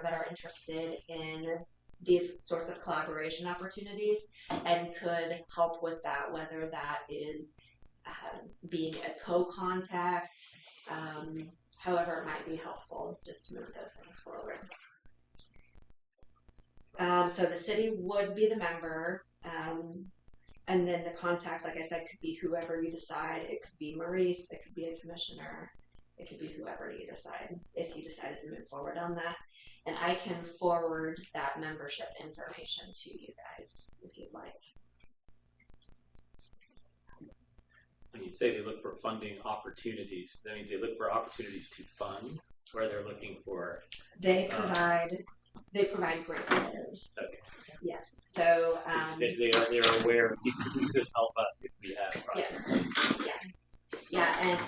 that are interested in these sorts of collaboration opportunities and could help with that, whether that is being a co-contact, however it might be helpful just to move those things forward. So the city would be the member, and then the contact, like I said, could be whoever you decide. It could be Maurice, it could be a commissioner, it could be whoever you decide, if you decided to move forward on that. And I can forward that membership information to you guys if you'd like. When you say they look for funding opportunities, that means they look for opportunities to fund, or they're looking for... They provide grant writers. Okay. Yes. So they're aware of people who could help us if we have projects. Yes. Yeah, and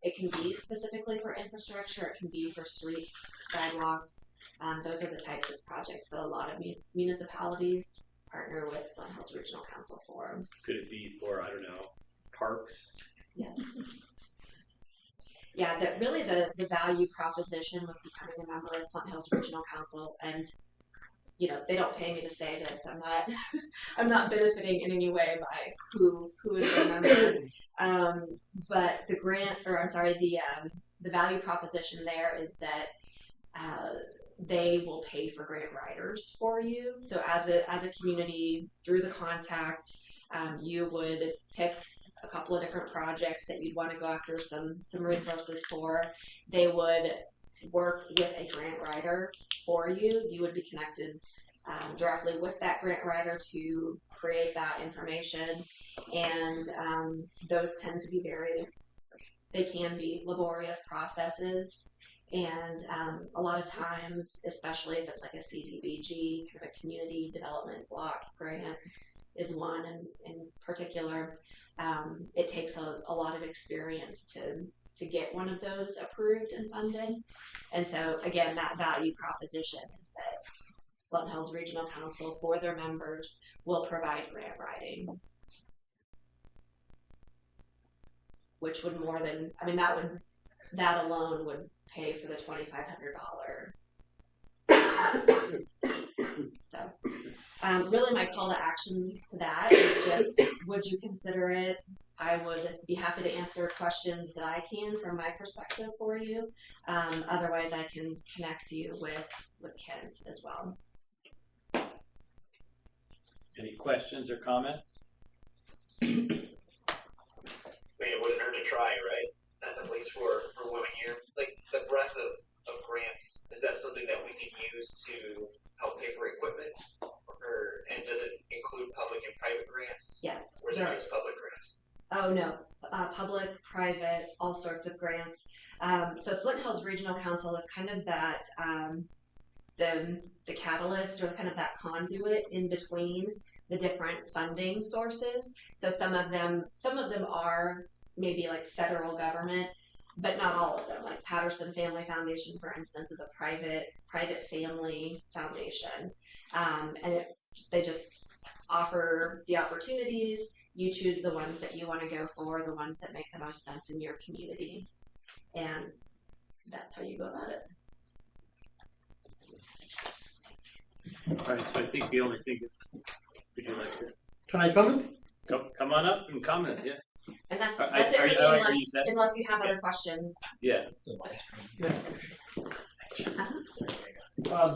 it can be specifically for infrastructure. It can be for streets, sidewalks. Those are the types of projects that a lot of municipalities partner with Flint Hills Regional Council for. Could it be for, I don't know, parks? Yes. Yeah, that really the value proposition with becoming a member of Flint Hills Regional Council, and they don't pay me to say this. I'm not benefiting in any way by who is a member. But the value proposition there is that they will pay for grant writers for you. So as a community, through the contact, you would pick a couple of different projects that you'd want to go after some resources for. They would work with a grant writer for you. You would be connected directly with that grant writer to create that information. And those tend to be they can be laborious processes. And a lot of times, especially if it's like a CDBG, kind of a community development block grant is one in particular, it takes a lot of experience to get one of those approved and funded. And so again, that value proposition is that Flint Hills Regional Council, for their members, will provide grant writing, which would that alone would pay for the $2,500. So really my call to action to that is just, would you consider it? I would be happy to answer questions that I can from my perspective for you. Otherwise, I can connect you with Kent as well. Any questions or comments? I mean, it wouldn't hurt to try, right? At least for 1 year. Like the breadth of grants, is that something that we can use to help pay for equipment? And does it include public and private grants? Yes. Or is it just public grants? Oh no, public, private, all sorts of grants. So Flint Hills Regional Council is kind of that the catalyst, or kind of that conduit in between the different funding sources. So some of them are maybe like federal government, but not all of them. Like Patterson Family Foundation, for instance, is a private family foundation, and they just offer the opportunities. You choose the ones that you want to go for, the ones that make the most sense in your community, and that's how you go about it. All right, so I think the only thing would you like to... Can I comment? Come on up and comment, yeah. And that's it for me, unless you have other questions. Yeah.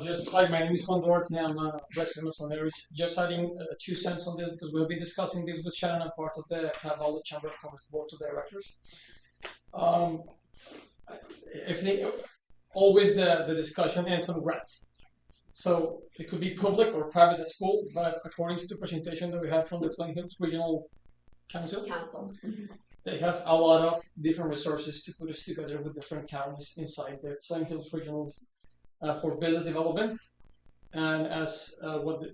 Just hi, my name is Juan Duarte. I'm a resident of San Luis. Just adding 2 cents on this because we'll be discussing this with Shannon, a part of the Chamber of Commerce Board of Directors. Always the discussion ends on grants. So it could be public or private at school, but according to the presentation that we had from the Flint Hills Regional Council, they have a lot of different resources to put us together with different counties inside the Flint Hills Regional for business development. And as what the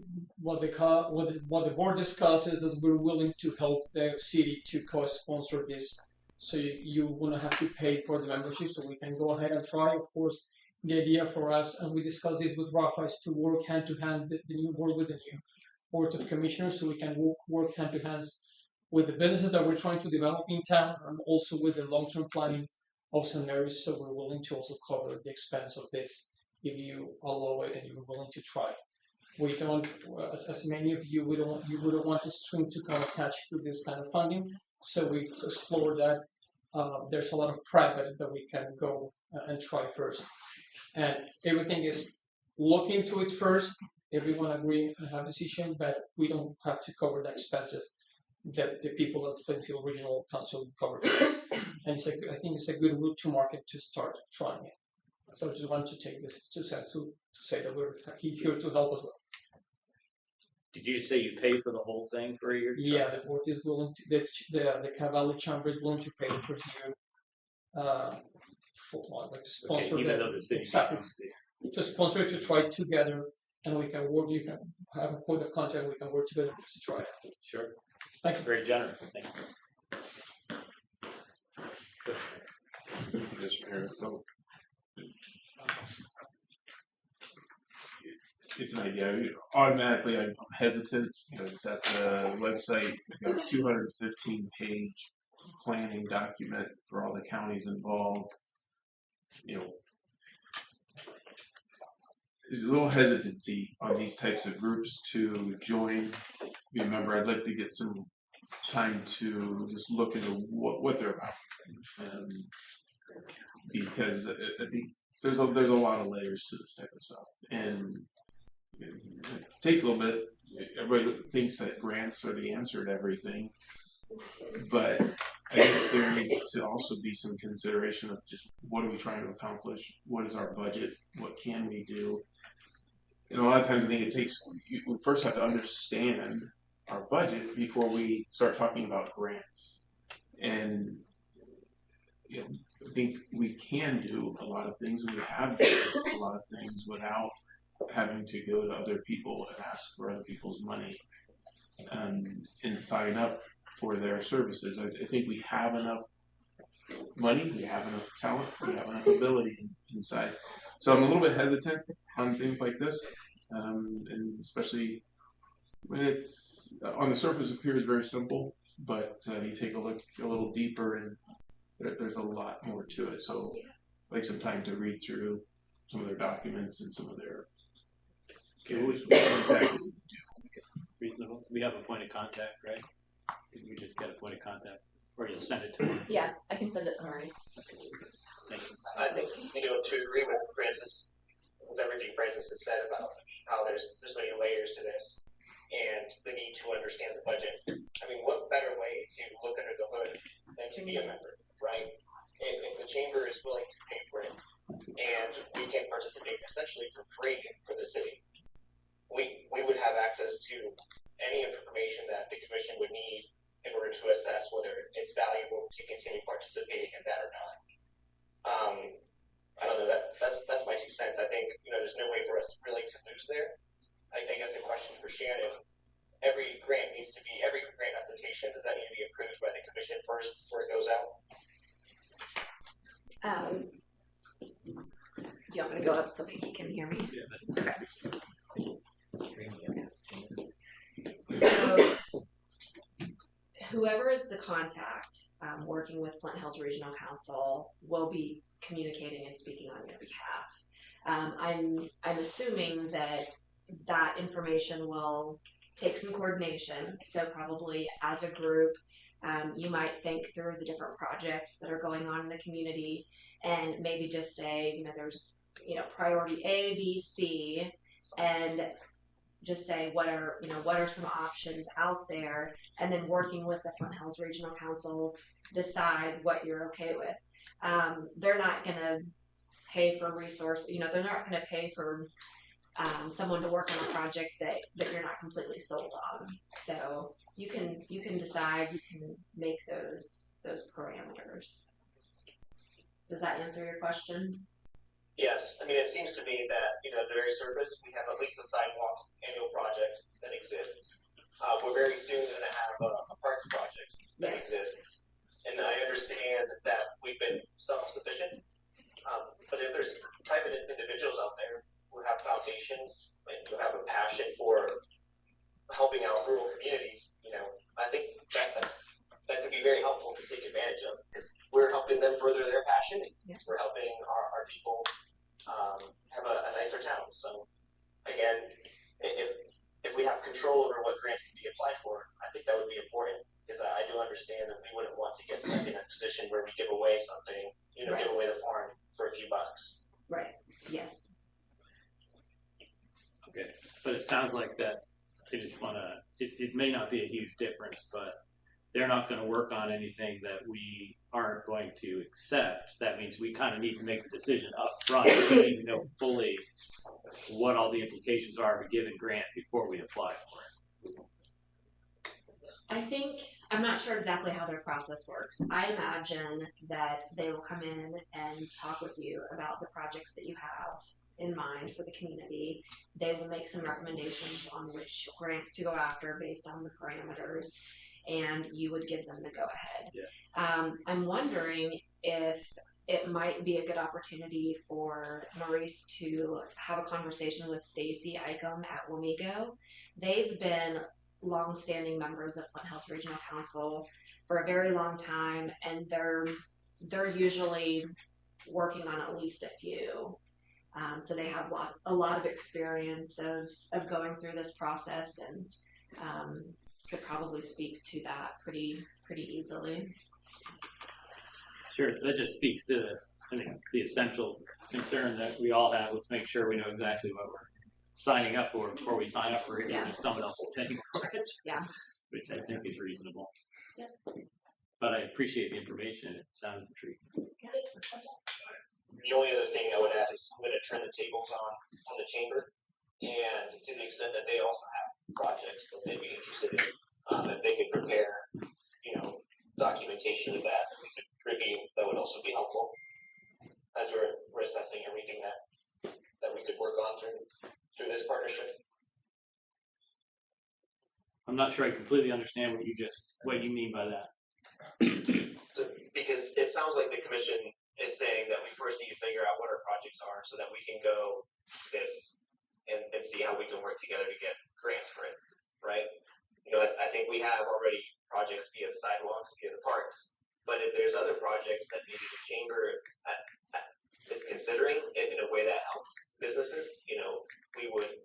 board discusses, that we're willing to help the city to co-sponsor this, so you wouldn't have to pay for the membership. So we can go ahead and try. Of course, the idea for us, and we discussed this with Rafa, is to work hand to hand, the new board with the new board of commissioners, so we can work hand to hand with the businesses that we're trying to develop in town, and also with the long-term planning of St. Mary's. So we're willing to also cover the expense of this if you allow it and you're willing to try. We don't, as many of you, you wouldn't want to swing to kind of attached to this kind of funding. So we explore that. There's a lot of private that we can go and try first, and everything is look into it first. Everyone agree and have a decision, but we don't have to cover the expenses that the people at Flint Hill Regional Council cover for us. And I think it's a good route to market to start trying it. So I just want to take this 2 cents to say that we're here to help as well. Did you say you pay for the whole thing for a year? Yeah, the board is willing to, the Cavalli Chamber is willing to pay the first year. Like to sponsor Okay, even though the city exactly owns the- to sponsor it to try it together, and we can work. You can have a point of contact. We can work together just to try it. Sure. Thank you. Very generous. Thank you. Yes, Mayor. So it's an idea. Automatically, I'm hesitant. It's at the website. We've got a 215-page planning document for all the counties involved. There's a little hesitancy on these types of groups to join. Remember, I'd like to get some time to just look into what they're about, because I think there's a lot of layers to this type of stuff, and it takes a little bit. Everybody thinks that grants are the answer to everything, but I think there needs to also be some consideration of just what are we trying to accomplish? What is our budget? What can we do? And a lot of times I think it takes, we first have to understand our budget before we start talking about grants. And I think we can do a lot of things, and we have done a lot of things without having to go to other people and ask for other people's money and sign up for their services. I think we have enough money, we have enough talent, we have enough ability inside. So I'm a little bit hesitant on things like this, and especially when it's on the surface appears very simple, but you take a look a little deeper and there's a lot more to it. So I'd like some time to read through some of their documents and some of their exactly. Reasonable. We have a point of contact, right? We just get a point of contact, or you'll send it to her. Yeah, I can send it to Maurice. Thank you. I think, to agree with Francis, with everything Francis has said about how there's many layers to this and the need to understand the budget. I mean, what better way to look under the hood than to be a member, right? If the chamber is willing to pay for it and we can participate essentially for free for the city, we would have access to any information that the commission would need in order to assess whether it's valuable to continue participating in that or not. I don't know, that's my 2 cents. I think, there's no way for us really to lose there. I guess the question for Shannon, every grant application, does that need to be approved by the commission first before it goes out? Do you want me to go up so he can hear me? Okay. So, whoever is the contact working with Flint Hills Regional Council will be communicating and speaking on your behalf. I'm assuming that information will take some coordination. So probably as a group, you might think through the different projects that are going on in the community, and maybe just say, there's priority A, B, C, and just say what are some options out there, and then working with the Flint Hills Regional Council, decide what you're okay with. They're not going to pay for they're not going to pay for someone to work on a project that you're not completely sold on. So you can decide, you can make those parameters. Does that answer your question? Yes. I mean, it seems to me that, at the very surface, we have at least a sidewalk annual project that exists. We're very soon going to have a parks project that exists. And I understand that we've been self-sufficient, but if there's private individuals out there who have foundations and who have a passion for helping out rural communities, I think that could be very helpful to take advantage of, because we're helping them further their passion. Yeah. We're helping our people have a nicer town. So again, if we have control over what grants can be applied for, I think that would be important, because I do understand that we wouldn't want to get stuck in a position where we give away something, Right. give away the farm for a few bucks. Right. Yes. Okay, but it sounds like that they just want to, it may not be a huge difference, but they're not going to work on anything that we aren't going to accept. That means we kind of need to make the decision up front. We need to know fully what all the implications are of a given grant before we apply for it. I think, I'm not sure exactly how their process works. I imagine that they will come in and talk with you about the projects that you have in mind for the community. They will make some recommendations on which grants to go after based on the parameters, and you would give them the go ahead. Yeah. I'm wondering if it might be a good opportunity for Maurice to have a conversation with Stacy Icom at Wamego. They've been long-standing members of Flint Hills Regional Council for a very long time, and they're usually working on at least a few. So they have a lot of experience of going through this process, and could probably speak to that pretty easily. Sure, that just speaks to the essential concern that we all have. Let's make sure we know exactly what we're signing up for before we sign up for it, even if someone else is paying for it. Yeah. Which I think is reasonable. Yep. But I appreciate the information. It sounds intriguing. Yeah. The only other thing I would add is I'm going to turn the tables on the chamber, and to the extent that they also have projects that they'd be interested in, if they could prepare, documentation of that we could review, that would also be helpful as we're assessing everything that we could work on through this partnership. I'm not sure I completely understand what you mean by that. So, because it sounds like the commission is saying that we first need to figure out what our projects are so that we can go this and see how we can work together to get grants for it, right? I think we have already projects via the sidewalks, via the parks, but if there's other projects that maybe the chamber is considering in a way that helps businesses, we would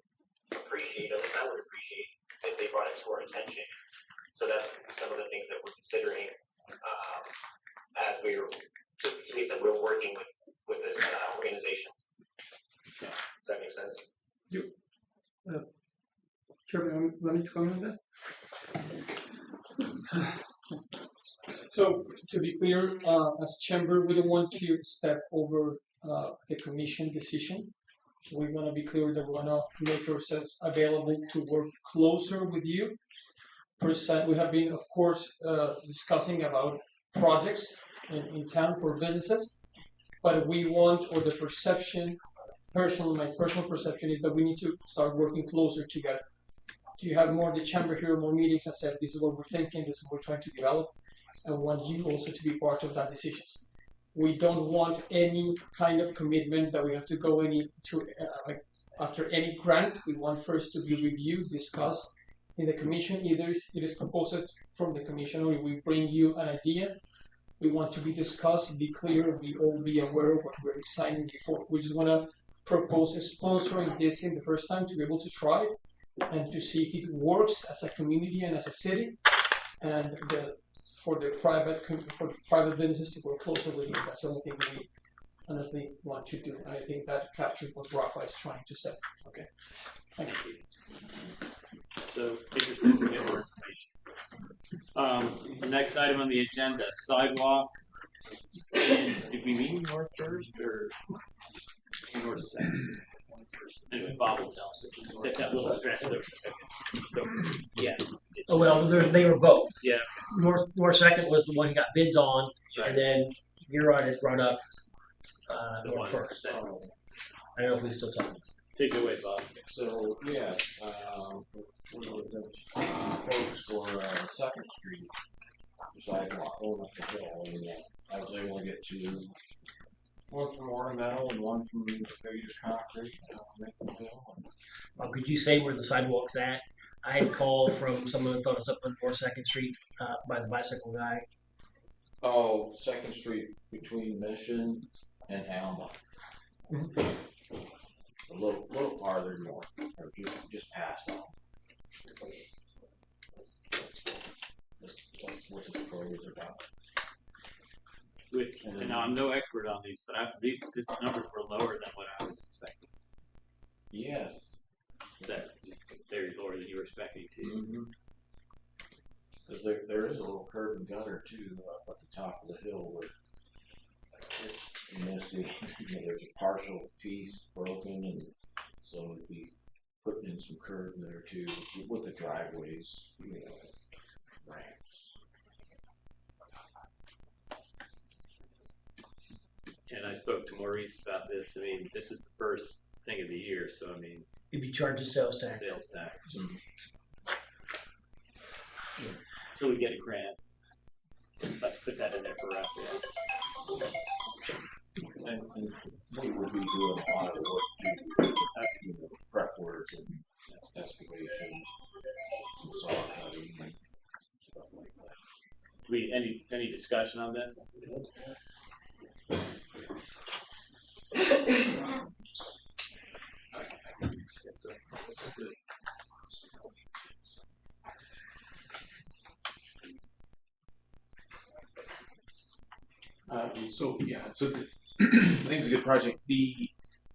appreciate, at least I would appreciate, if they brought it to our attention. So that's some of the things that we're considering as we're, to the extent we're working with this organization. Does that make sense? Chairman, let me comment on that. So, to be clear, as chamber, we don't want to step over the commission decision. We want to be clear that we want to make ourselves available to work closer with you. We have been, of course, discussing about projects in town for businesses, but we want, or the perception, my personal perception is that we need to start working closer together. You have more the chamber here, more meetings. I said, this is what we're thinking, this is what we're trying to develop, and want you also to be part of that decisions. We don't want any kind of commitment that we have to go after any grant. We want first to be reviewed, discussed in the commission. Either it is proposed from the commission, or we bring you an idea. We want to be discussed, be clear, be aware of what we're signing before. We just want to propose sponsoring this in the first time to be able to try and to see if it works as a community and as a city, and for private businesses to work closer with you. That's the only thing we honestly want to do, and I think that captures what Rafa is trying to say. Okay, thank you. So, interesting to get more information. The next item on the agenda: sidewalks. Did we mean north first or north second? Anyway, Bob will tell us. That little stretch there. Yeah. Oh, well, they were both. Yeah. North Second was the one he got bids on, Right. and then Huron has brought up The North one. First. I don't know if we still talking. Take it away, Bob. So, yeah, folks for 2nd Street sidewalk over the hill, and I was able to get one from ornamental and one from the figure concrete. Could you say where the sidewalk's at? I had called from someone who thought it was up on North Second Street by the bicycle guy. Oh, 2nd Street between Mission and Alma. a little farther north, or just past them. That's what this program is about. And I'm no expert on these, but these numbers were lower than what I was expecting. Yes. That they're lower than you were expecting too. Because there is a little curb and gutter too up at the top of the hill where it's misty. There's a partial piece broken, and so it'd be putting in some curb there too with the driveways, ramps. And I spoke to Maurice about this. I mean, this is the first thing of the year, so I mean, You'd be charged a sales tax. sales tax. Until we get a grant, just put that in there for us. Yeah. And we will be doing a lot of work to prep work and excavation, some saw cutting, and stuff like that. Any discussion on this? So this I think it's a good project.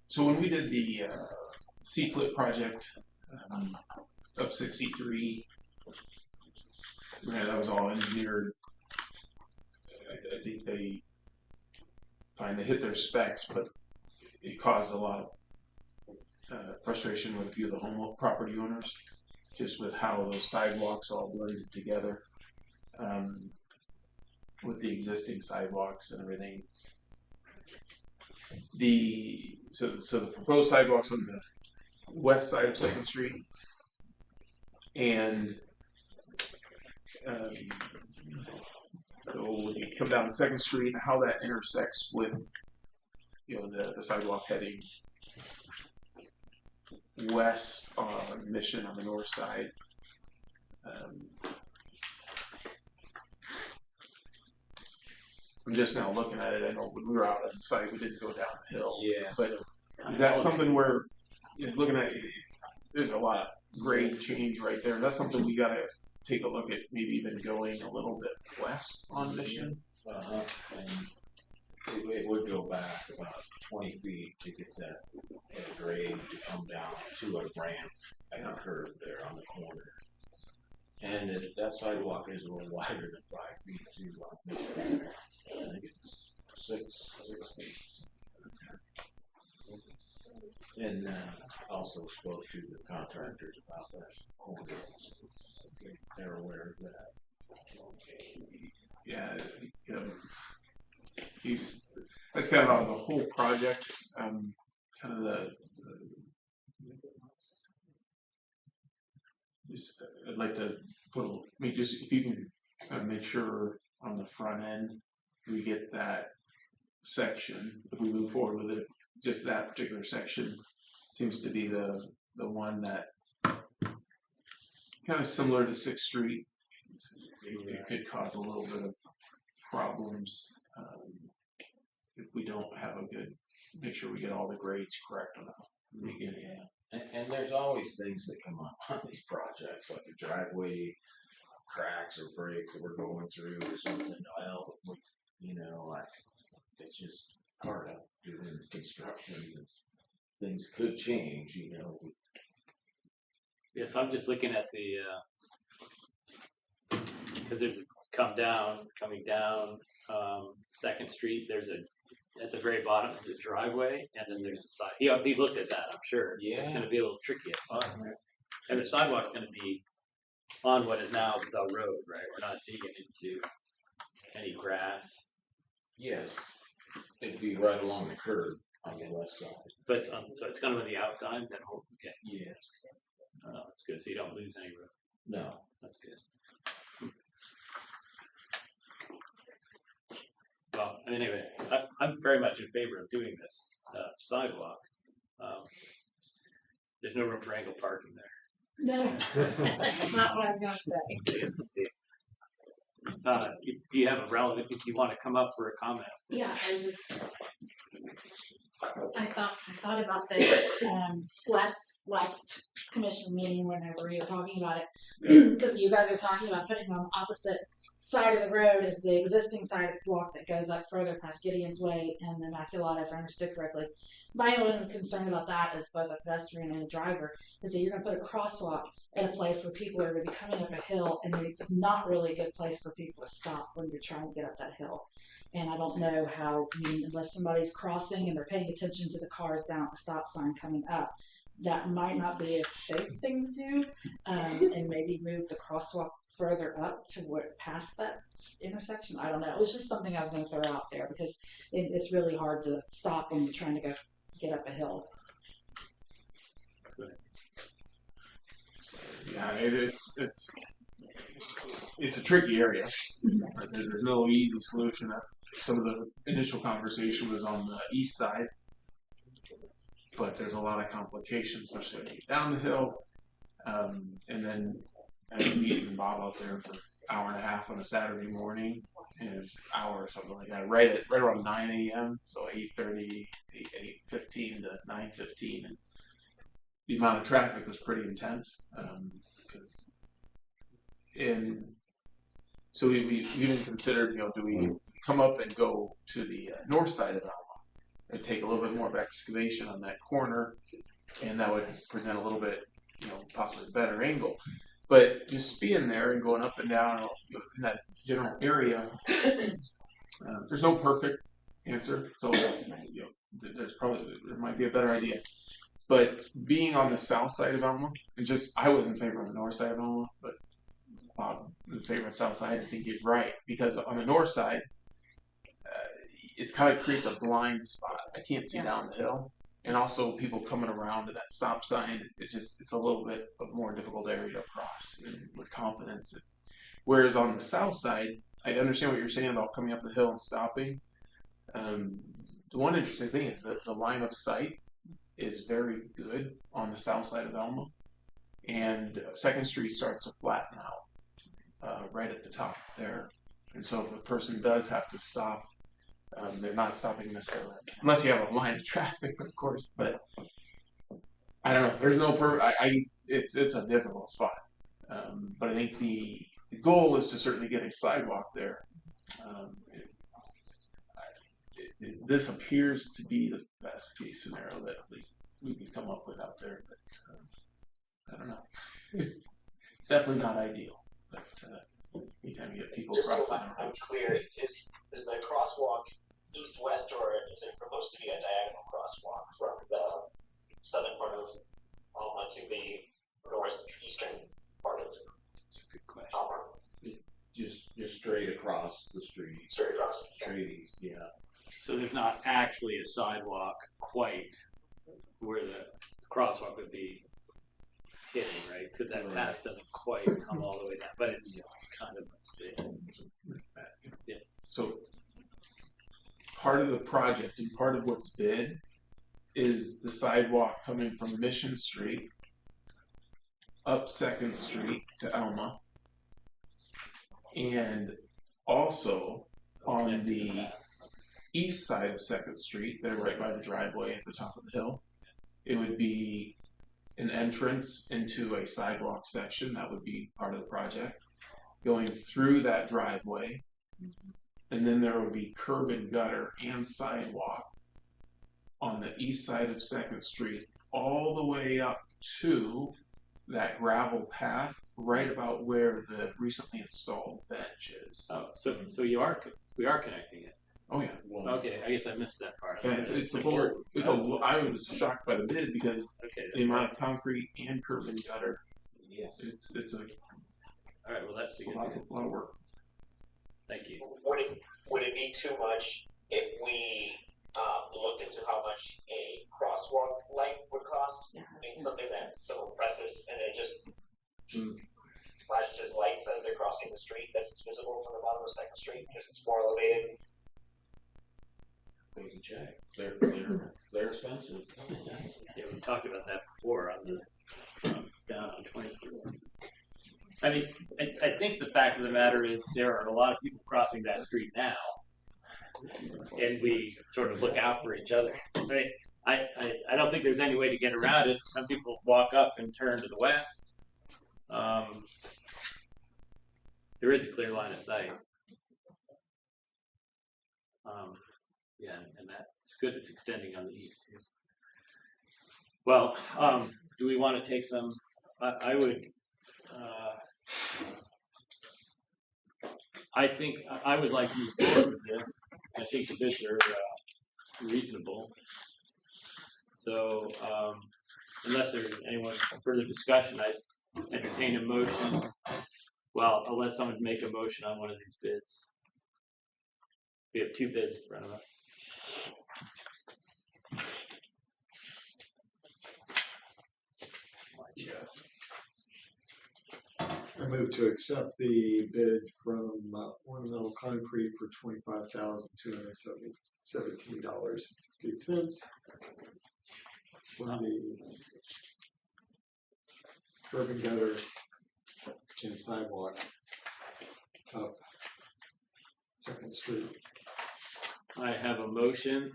So when we did the C-Flip project up 63, that was all engineered. I think they finally hit their specs, but it caused a lot of frustration with a few of the home property owners, just with how those sidewalks all blended together. With the existing sidewalks and everything. So the proposed sidewalks on the west side of 2nd Street, and so when you come down 2nd Street, how that intersects with the sidewalk heading west on Mission on the north side. I'm just now looking at it. I know when we were out on the site, we didn't go down the hill. Yeah. But is that something where just looking at it, there's a lot of grade change right there? That's something we got to take a look at, maybe even going a little bit west on Mission. And it would go back about 20 feet to get that grade to come down to a ramp and a curve there on the corner. And that sidewalk is a little wider than 5 feet too. I think it's 6 feet. And also spoke to the contractors about that corner. They're aware of that. Yeah, that's kind of out of the whole project. Kind of I'd like to if you can kind of make sure on the front end we get that section, if we move forward with it, just that particular section seems to be the one that kind of similar to 6th Street. It could cause a little bit of problems if we don't have make sure we get all the grades correct on the beginning. Yeah. And there's always things that come up on these projects, like a driveway cracks or breaks that we're going through or something. Well, it's just part of doing construction. Things could change, Yes, I'm just looking at the because there's coming down 2nd Street. There's at the very bottom is a driveway, and then there's a side. He looked at that, I'm sure. Yeah. It's going to be a little tricky at bottom, right? And the sidewalk's going to be on what is now the road, right? We're not digging into any grass. Yes. It'd be right along the curb on the west side. But so it's going to be the outside. That whole okay. Yes. That's good. So you don't lose any road. No. That's good. Well, anyway, I'm very much in favor of doing this sidewalk. There's no room for angle parking there. No, that's not what I was going to say. Do you have a relevant? If you want to come up for a comment? Yeah, I was just I thought about this last commission meeting whenever you were talking about it, because you guys are talking about putting on the opposite side of the road is the existing sidewalk that goes up further past Gideon's Way and Immaculata, if I understood correctly. My only concern about that as both a pedestrian and a driver is that you're going to put a crosswalk in a place where people are going to be coming up a hill, and it's not really a good place for people to stop when you're trying to get up that hill. And I don't know how, unless somebody's crossing and they're paying attention to the cars down at the stop sign coming up, that might not be a safe thing to do. And maybe move the crosswalk further up to where past that intersection. I don't know. It was just something I was going to throw out there because it's really hard to stop when you're trying to go get up a hill. Yeah, it's a tricky area. There's no easy solution. Some of the initial conversation was on the east side, but there's a lot of complications, especially when you get down the hill. And then I was meeting Bob out there for an hour and a half on a Saturday morning, and an hour or something like that, right around 9 a.m. So 8:30, 8:15 to 9:15, and the amount of traffic was pretty intense. And so we even considered, do we come up and go to the north side of Alma and take a little bit more of excavation on that corner, and that would present a little bit, possibly a better angle. But just being there and going up and down in that general area, there's no perfect answer. So there might be a better idea. But being on the south side of Alma, I was in favor of the north side of Alma, but Bob was in favor of the south side. I think he's right, because on the north side, it kind of creates a blind spot. I can't see down the hill. And also people coming around to that stop sign, it's a little bit of more difficult area to cross with confidence. Whereas on the south side, I understand what you're saying about coming up the hill and stopping. The one interesting thing is that the line of sight is very good on the south side of Alma, and 2nd Street starts to flatten out right at the top there. And so if a person does have to stop, they're not stopping necessarily, unless you have a line of traffic, of course. But I don't know. There's no it's a difficult spot. But I think the goal is to certainly get a sidewalk there. This appears to be the best case scenario that at least we can come up with out there. But I don't know. It's definitely not ideal. But anytime you get people just crossing, so I'm clear, is the crosswalk east-west, or is it supposed to be a diagonal crosswalk from the southern part of Alma to the northeastern part of That's a good question. Alma? Just straight across the street. Straight across. Straight east, yeah. So there's not actually a sidewalk quite where the crosswalk would be hitting, right? Because that path doesn't quite come all the way down, but it's kind of yeah. So part of the project and part of what's bid is the sidewalk coming from Mission Street up 2nd Street to Alma, and also on the east side of 2nd Street, there right by the driveway at the top of the hill, it would be an entrance into a sidewalk section that would be part of the project, going through that driveway, and then there would be curb and gutter and sidewalk on the east side of 2nd Street all the way up to that gravel path right about where the recently installed bench is. Oh, so we are connecting it. Oh yeah. Okay, I guess I missed that part. Yeah, I was shocked by the bid because the amount of concrete and curb and gutter. Yes. It's a All right. Well, that's a lot of work. Thank you. Would it be too much if we looked into how much a crosswalk light would cost? Yeah, I mean, something that someone presses and it just flashes lights as they're crossing the street that's visible from the bottom of 2nd Street because it's more elevated. We can check. They're expensive. Yeah, we talked about that before on the down on 24. I mean, I think the fact of the matter is there are a lot of people crossing that street now. and we sort of look out for each other. Right? I don't think there's any way to get around it. Some people walk up and turn to the west. There is a clear line of sight. Yeah, and that's good. It's extending on the east too. Well, do we want to take some? I would. I think I would like to move forward with this. I think the bids are reasonable. So, unless there's anyone further discussion, I entertain a motion. Well, I'll let someone make a motion on one of these bids. We have 2 bids in front of us. I move to accept the bid from Ornamental Concrete for $25,217.50 for the curb and gutter and sidewalk up 2nd Street. I have a motion.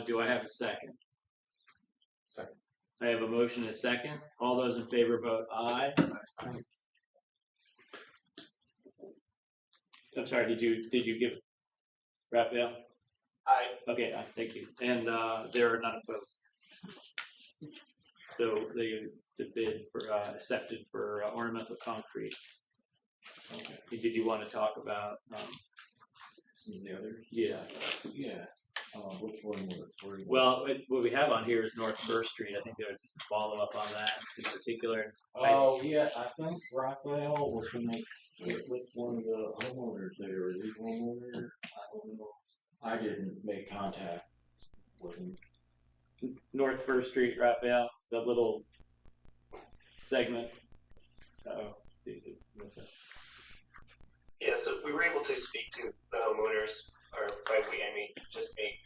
Do I have a second? Second. I have a motion and a second. All those in favor vote aye. I'm sorry, did you give Raphael? Aye. Okay, aye, thank you. And there are none opposed. So the bid for accepted for ornamental concrete. Okay. Did you want to talk about Some of the others? yeah. Yeah. Which one were you? Well, what we have on here is North First Street. I think there was just a follow up on that in particular. Oh, yeah, I think Raphael was gonna, with one of the homeowners there, is he homeowner? I don't know. I didn't make contact with him. North First Street, Raphael, the little segment. Oh, see, Yeah, so we were able to speak to the homeowners, or by we, I mean just me,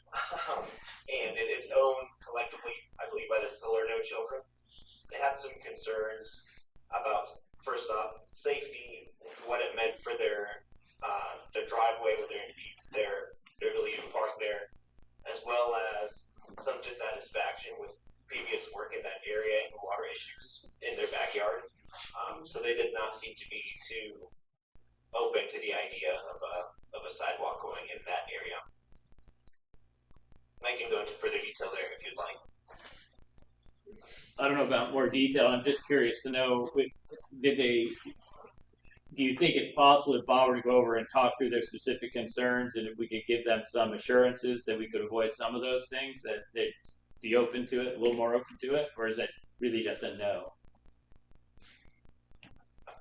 and it's owned collectively, I believe, by the Salerno children. They had some concerns about, first off, safety, what it meant for their driveway, whether it impedes their ability to park there, as well as some dissatisfaction with previous work in that area and water issues in their backyard. So they did not seem to be too open to the idea of a sidewalk going in that area. And I can go into further detail there if you'd like. I don't know about more detail. I'm just curious to know, do you think it's possible if Bob were to go over and talk through their specific concerns, and if we could give them some assurances that we could avoid some of those things, that they'd be open to it, a little more open to it, or is it really just a no?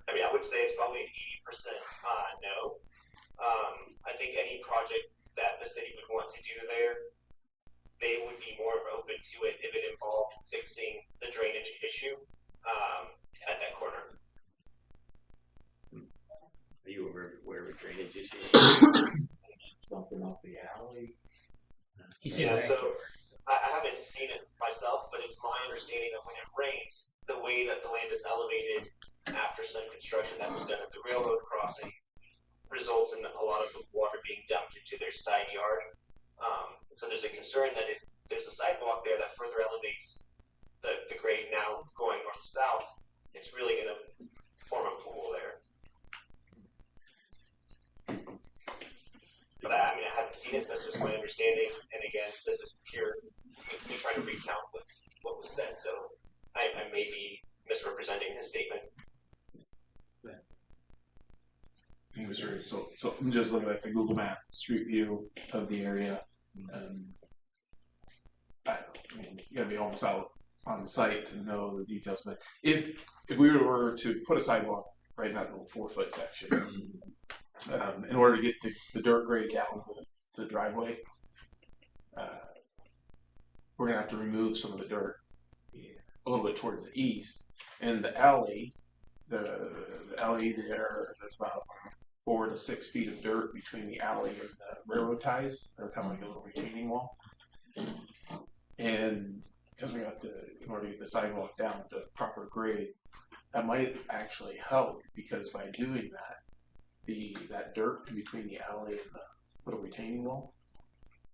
I mean, I would say it's probably an 80% no. I think any project that the city would want to do there, they would be more open to it if it involved fixing the drainage issue at that corner. Are you aware of drainage issues? Something off the alley. He said Yeah, that. so I haven't seen it myself, but it's my understanding that when it rains, the way that the land is elevated after some construction that was done at the railroad crossing results in a lot of the water being dumped into their side yard. So there's a concern that if there's a sidewalk there that further elevates the grade now going north to south, it's really going to form a pool there. But I mean, I haven't seen it. That's just my understanding. And again, this is pure me trying to recount what was said. So I may be misrepresenting his statement. He was right. So I'm just looking at the Google Map street view of the area. I mean, you gotta be almost out on site to know the details. But if we were to put a sidewalk right in that little 4-foot section, in order to get the dirt grade down to the driveway, we're gonna have to remove some of the dirt a little bit towards the east, and the alley, the alley there's about 4 to 6 feet of dirt between the alley and the railroad ties. They're kind of like a little retaining wall. And because we have to, in order to get the sidewalk down to proper grade, that might actually help, because by doing that, that dirt between the alley and the little retaining wall,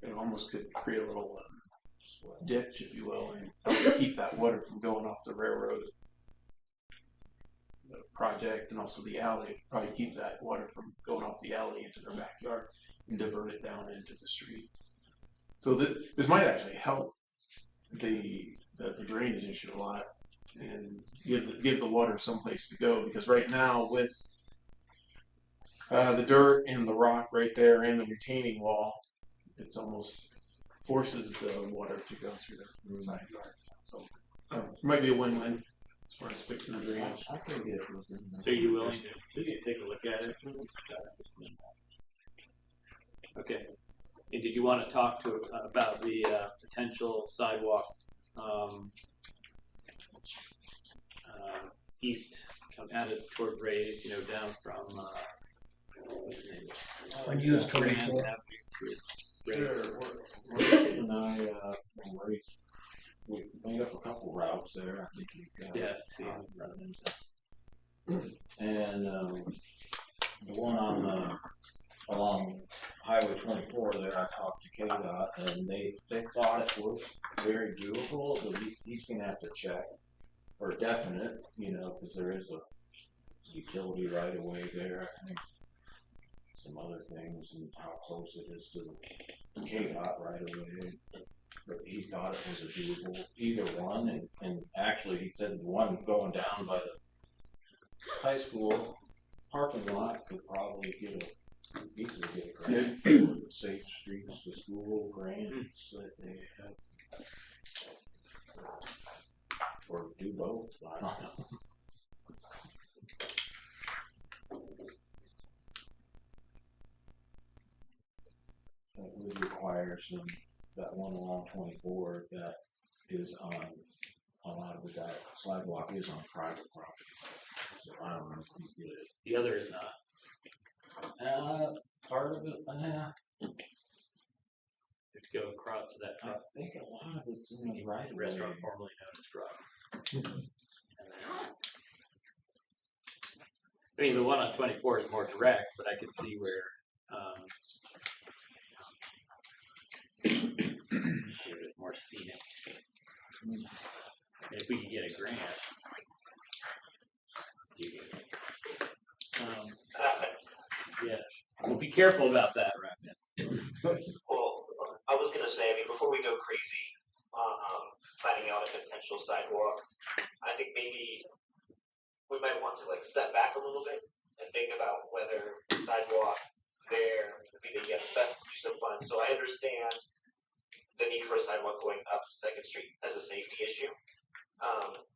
it almost could create a little ditch, if you will, and help keep that water from going off the railroad project, and also the alley. Probably keep that water from going off the alley into their backyard and divert it down into the street. So this might actually help the drainage issue a lot, and give the water someplace to go, because right now with the dirt and the rock right there and the retaining wall, it's almost forces the water to go through their side yard. So it might be a win-win as far as fixing the drainage. I can get with them. So are you willing to take a look at it? Okay. And did you want to talk about the potential sidewalk east, come out it toward Ray's, down from what's the name? On US Grand 24. Avenue to Ray's. Sure, we're and I, we made up a couple routes there. I think we've got. Yeah, see. And the one on along Highway 24 there, I talked to KDOT, and they thought it was very doable, but he's gonna have to check for definite, because there is a utility right away there, and some other things, and how close it is to the KDOT right away. But he thought it was a doable either one, and actually he said the one going down by the high school parking lot could probably easily get a grant for safe streets to school grants that they have, or do both. I don't know. That would require that one along 24 that is on a lot of that sidewalk is on private property. So I don't know if you get it. The other is not. Part of it, You have to go across to that I think a lot of it's in the right of way. restaurant formerly known as Drug. I mean, the one on 24 is more direct, but I could see where it's more scenic. And if we could get a grant, yeah, we'll be careful about that, right? Well, I was gonna say, before we go crazy on planning out a potential sidewalk, I think maybe we might want to step back a little bit and think about whether sidewalk there would be the best use of funds. So I understand the need for a sidewalk going up 2nd Street as a safety issue.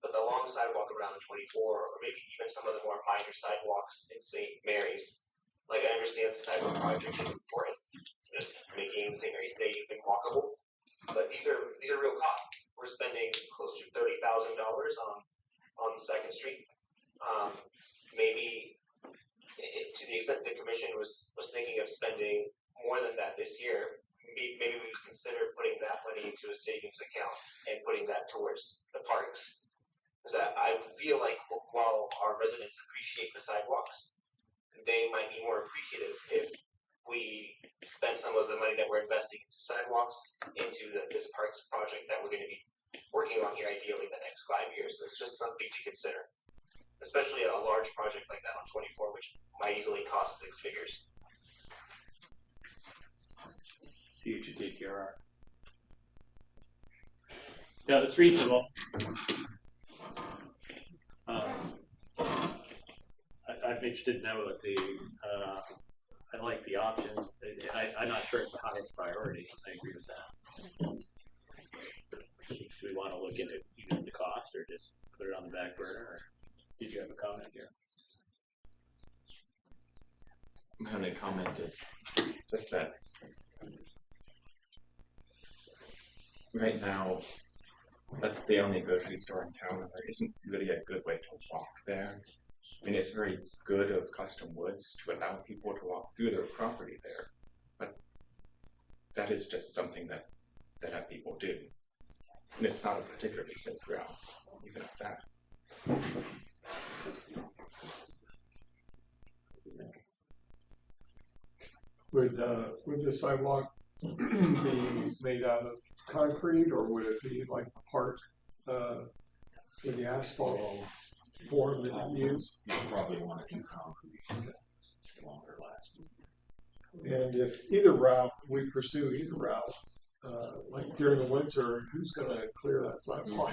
But the long sidewalk around 24, or maybe even some of the more minor sidewalks in St. Mary's, I understand the sidewalk project is important, just making St. Mary's safe and walkable. But these are real costs. We're spending close to $30,000 on 2nd Street. Maybe to the extent the commission was thinking of spending more than that this year, maybe we could consider putting that money into a savings account and putting that towards the parks. Because I feel like while our residents appreciate the sidewalks, they might be more appreciative if we spend some of the money that we're investing into sidewalks into this parks project that we're going to be working on here ideally the next 5 years. So it's just something to consider, especially a large project like that on 24, which might easily cost 6 figures. See what you did here. No, it's reasonable. I'm interested to know what I like the options. I'm not sure it's the highest priority. I agree with that. Do we want to look into even the cost or just put it on the back burner? Or did you have a comment here? My only comment is just that right now that's the only grocery store in town, and there isn't really a good way to walk there. I mean, it's very good of Custom Woods to allow people to walk through their property there, but that is just something that people do. And it's not a particularly safe route, even at that. Would the sidewalk be made out of concrete, or would it be like the part in the asphalt form that you use? You probably want to do concrete, longer lasting. And if either route, we pursue either route, like during the winter, who's going to clear that sidewalk?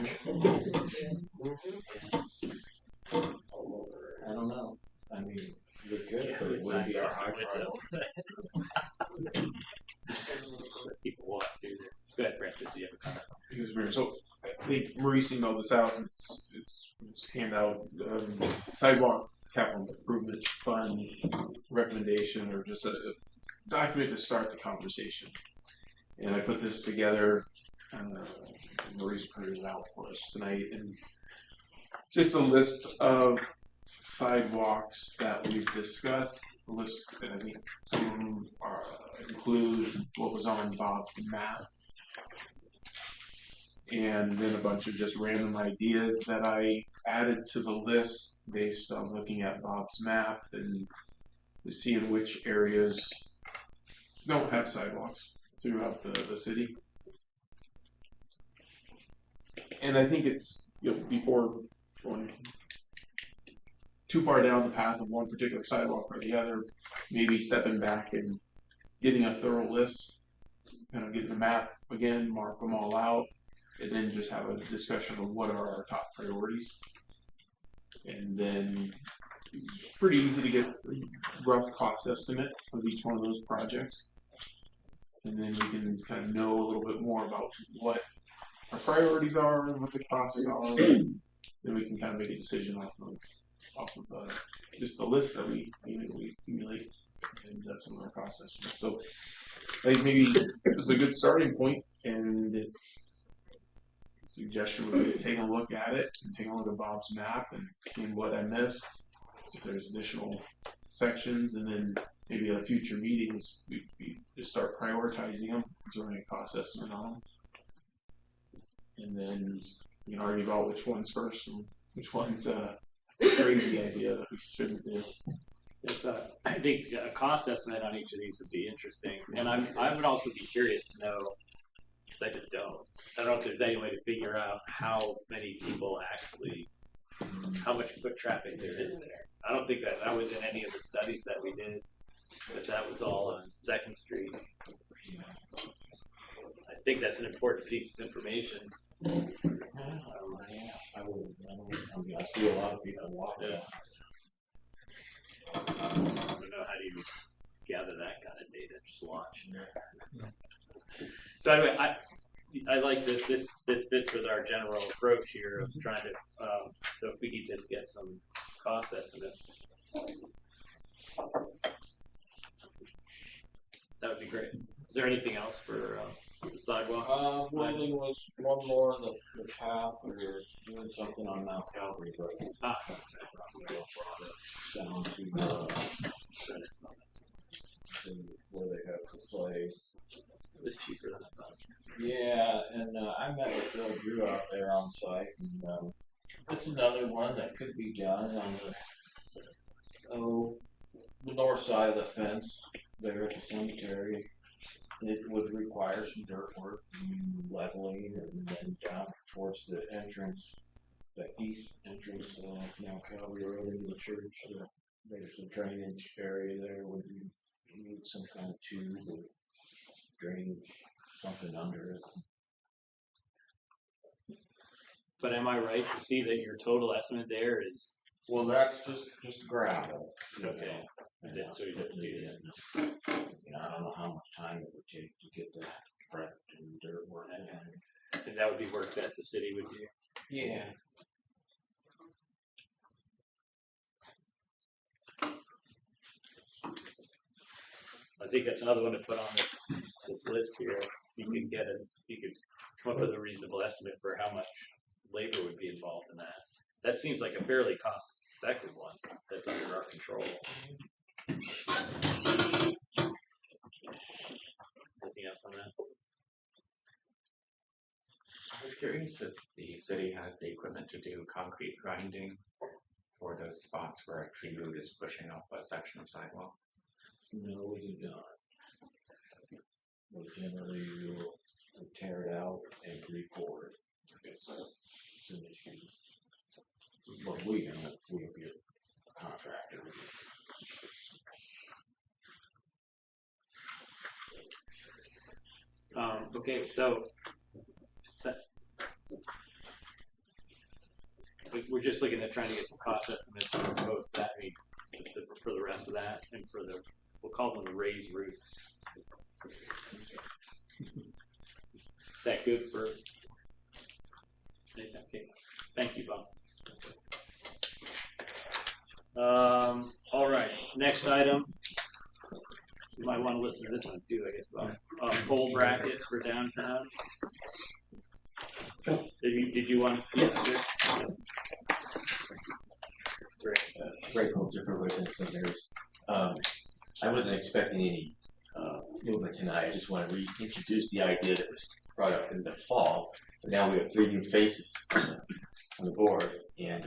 I don't know. I mean, we could, but it wouldn't be our high priority. People walk through there. Go ahead, Brent. Did you have a comment? So I think Maurice emailed this out, and it's handout sidewalk capital improvement fund recommendation, or just a document to start the conversation. And I put this together. Maurice printed it out for us tonight, and just a list of sidewalks that we've discussed. A list, and I think some of them include what was on Bob's map, and then a bunch of just random ideas that I added to the list based on looking at Bob's map and seeing which areas don't have sidewalks throughout the city. And I think it's, before going too far down the path of one particular sidewalk or the other, maybe stepping back and getting a thorough list, getting the map again, mark them all out, and then just have a discussion of what are our top priorities. And then it's pretty easy to get a rough cost estimate of each one of those projects. And then we can kind of know a little bit more about what our priorities are and what the costs are. Then we can kind of make a decision off of just the list that we accumulate and some of our cost estimates. So I think maybe this is a good starting point, and suggestion would be taking a look at it and taking a look at Bob's map and seeing what I missed, if there's additional sections, and then maybe at future meetings we just start prioritizing them, doing a cost estimate on them, and then we can argue about which one's first and which one's a crazy idea that we shouldn't do. It's, I think a cost estimate on each of these would be interesting, and I would also be curious to know, because I just don't know if there's any way to figure out how many people actually, how much foot traffic there is there. I don't think that was in any of the studies that we did, but that was all on 2nd Street. I think that's an important piece of information. I see a lot of people walking. Yeah. I don't know how do you gather that kind of data. Just watch. So anyway, I like this. This fits with our general approach here of trying to. So if we could just get some cost estimates, that would be great. Is there anything else for the sidewalk? Welding was one more, the path, or doing something on Mount Calvary, but down to where they have to play. It was cheaper than I thought. Yeah, and I met with Bill Drew out there on site, and it's another one that could be done on the north side of the fence there at the cemetery. It would require some dirt work, leveling, and then down towards the entrance, the east entrance of Mount Calvary Road into the church. There's a drainage area there where you need some kind of tube or drainage, something under it. But am I right to see that your total estimate there is? Well, that's just gravel. Okay. So you have to do that. I don't know how much time it would take to get that prepped and dirt work. And that would be work that the city would do? Yeah. I think that's another one to put on this list here. You could come up with a reasonable estimate for how much labor would be involved in that. That seems like a fairly cost-effective one that's under our control. Anything else on that? I was curious if the city has the equipment to do concrete grinding for those spots where a tree root is pushing up a section of sidewalk. No, we do not. Well, generally, we'll tear it out and record it if it's an issue. But we'll be a contractor. Okay, so we're just looking at trying to get some cost estimates for both that, for the rest of that, and for the, we'll call them the raised roofs. Is that good for? Okay, thank you, Bob. All right, next item. You might want to listen to this one too, I guess, Bob. Pole bracket for downtown. Did you want to speak to this? Very cool, different ways and some areas. I wasn't expecting any movement tonight. I just want to reintroduce the idea that was brought up in the fall. So now we have 3 new faces on the board, and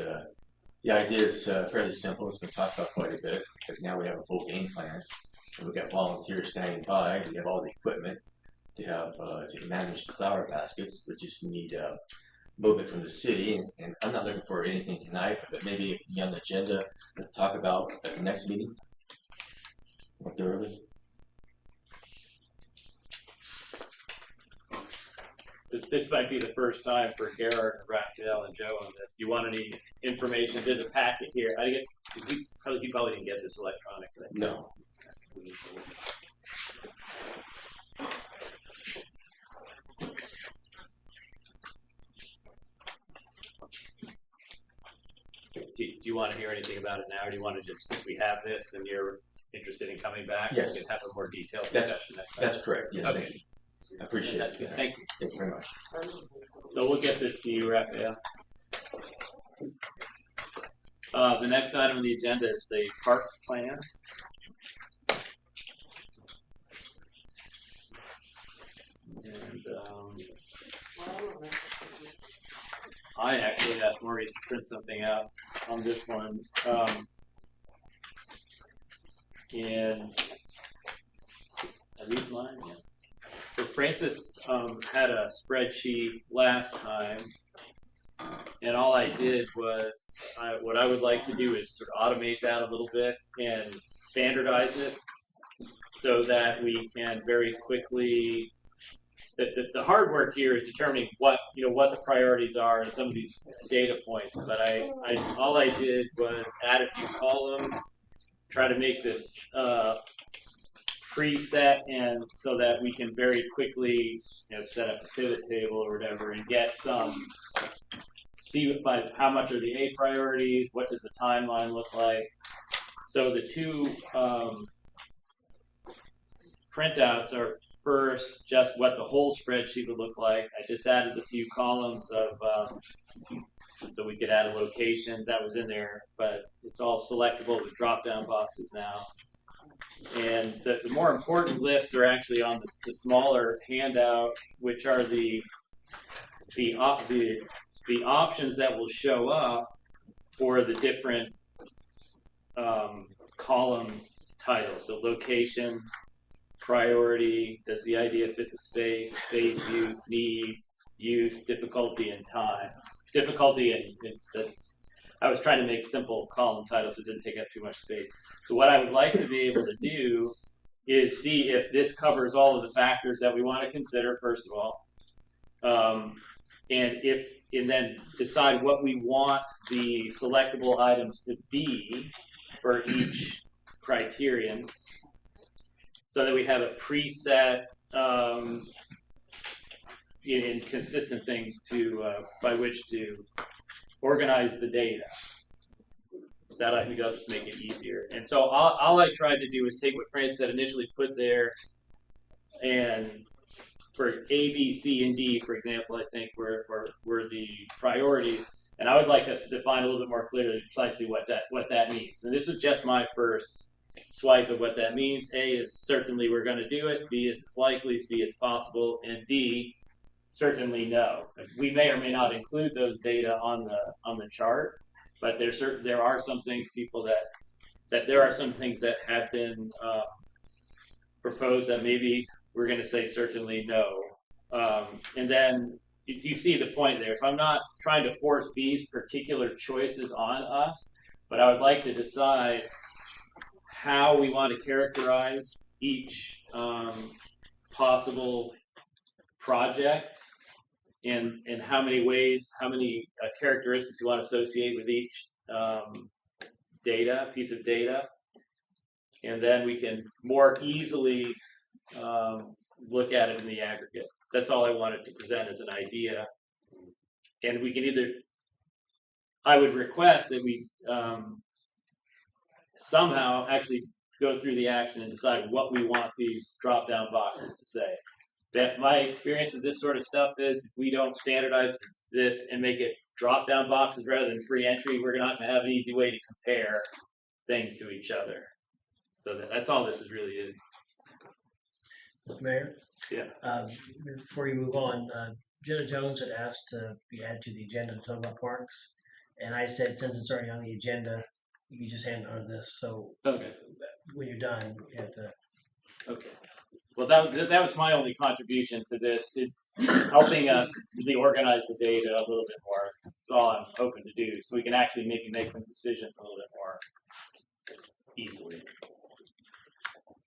the idea is fairly simple. It's been talked about quite a bit, but now we have a full game plan. And we've got volunteers standing by. We have all the equipment to have to manage the flower baskets. We just need movement from the city, and I'm not looking for anything tonight, but maybe it can be on the agenda to talk about at the next meeting more thoroughly. This might be the first time for Gerard, Raphael, and Joe on this. Do you want any information? There's a packet here. I guess you probably didn't get this electronically. No. Do you want to hear anything about it now, or do you want to just, since we have this and you're interested in coming back, yes, we can have a more detailed discussion next time? That's correct. Yes, okay. Thank you. I appreciate that's it. Good. Thank you. Thank you very much. So we'll get this to you, Raphael. The next item on the agenda is the parks plan. And I actually asked Maurice to print something out on this one. And I read mine, yeah. So Francis had a spreadsheet last time, and all I did was, what I would like to do is sort of automate that a little bit and standardize it so that we can very quickly. The hard work here is determining what the priorities are and some of these data points. But all I did was add a few columns, try to make this preset, and so that we can very quickly set up a pivot table or whatever and get see by how much are the A priorities, what does the timeline look like. So the 2 printouts are first just what the whole spreadsheet would look like. I just added a few columns of so we could add a location that was in there, but it's all selectable with drop-down boxes now. And the more important lists are actually on the smaller handout, which are the options that will show up for the different column titles. So location, priority, does the idea fit the space use, need, use, difficulty, and time. Difficulty and I was trying to make simple column titles that didn't take up too much space. So what I would like to be able to do is see if this covers all of the factors that we want to consider, first of all, and then decide what we want the selectable items to be for each criterion, so that we have a preset in consistent things by which to organize the data. That I think will just make it easier. And so all I tried to do was take what Francis had initially put there, and for A, B, C, and D, for example, I think were the priorities. And I would like us to define a little bit more clearly precisely what that means. And this was just my first swipe of what that means. A is certainly we're going to do it. B is it's likely. C it's possible. And D, certainly no. We may or may not include those data on the chart, but there are some things that there are some things that have been proposed that maybe we're going to say certainly no. And then you see the point there. So I'm not trying to force these particular choices on us, but I would like to decide how we want to characterize each possible project and how many ways, how many characteristics you want to associate with each piece of data. And then we can more easily look at it in the aggregate. That's all I wanted to present as an idea. And we can either, I would request that we somehow actually go through the action and decide what we want these drop-down boxes to say. That my experience with this sort of stuff is if we don't standardize this and make it drop-down boxes rather than free entry, we're not going to have an easy way to compare things to each other. So that's all this really is. Mr. Mayor? Yeah. Before you move on, Jenna Jones had asked to be added to the agenda to talk about parks. And I said, since it's already on the agenda, you just hand her this. So okay, when you're done, you have to. Okay. Well, that was my only contribution to this, helping us reorganize the data a little bit more. That's all I'm hoping to do, so we can actually make some decisions a little bit more easily.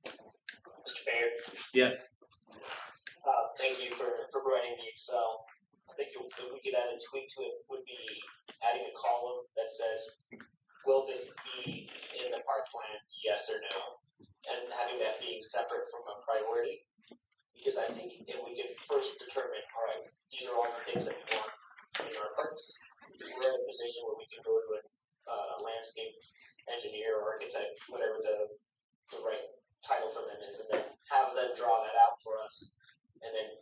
Mr. Mayor. Yeah. Thank you for providing the Excel. I think if we could add a tweak to it, would be adding a column that says, will this be in the park plan, yes or no? And having that being separate from a priority. Because I think if we can first determine, all right, these are all the things that we want in our parks, we're in a position where we can go to a landscape engineer or architect, whatever the right title for them is, and then have them draw that out for us. And then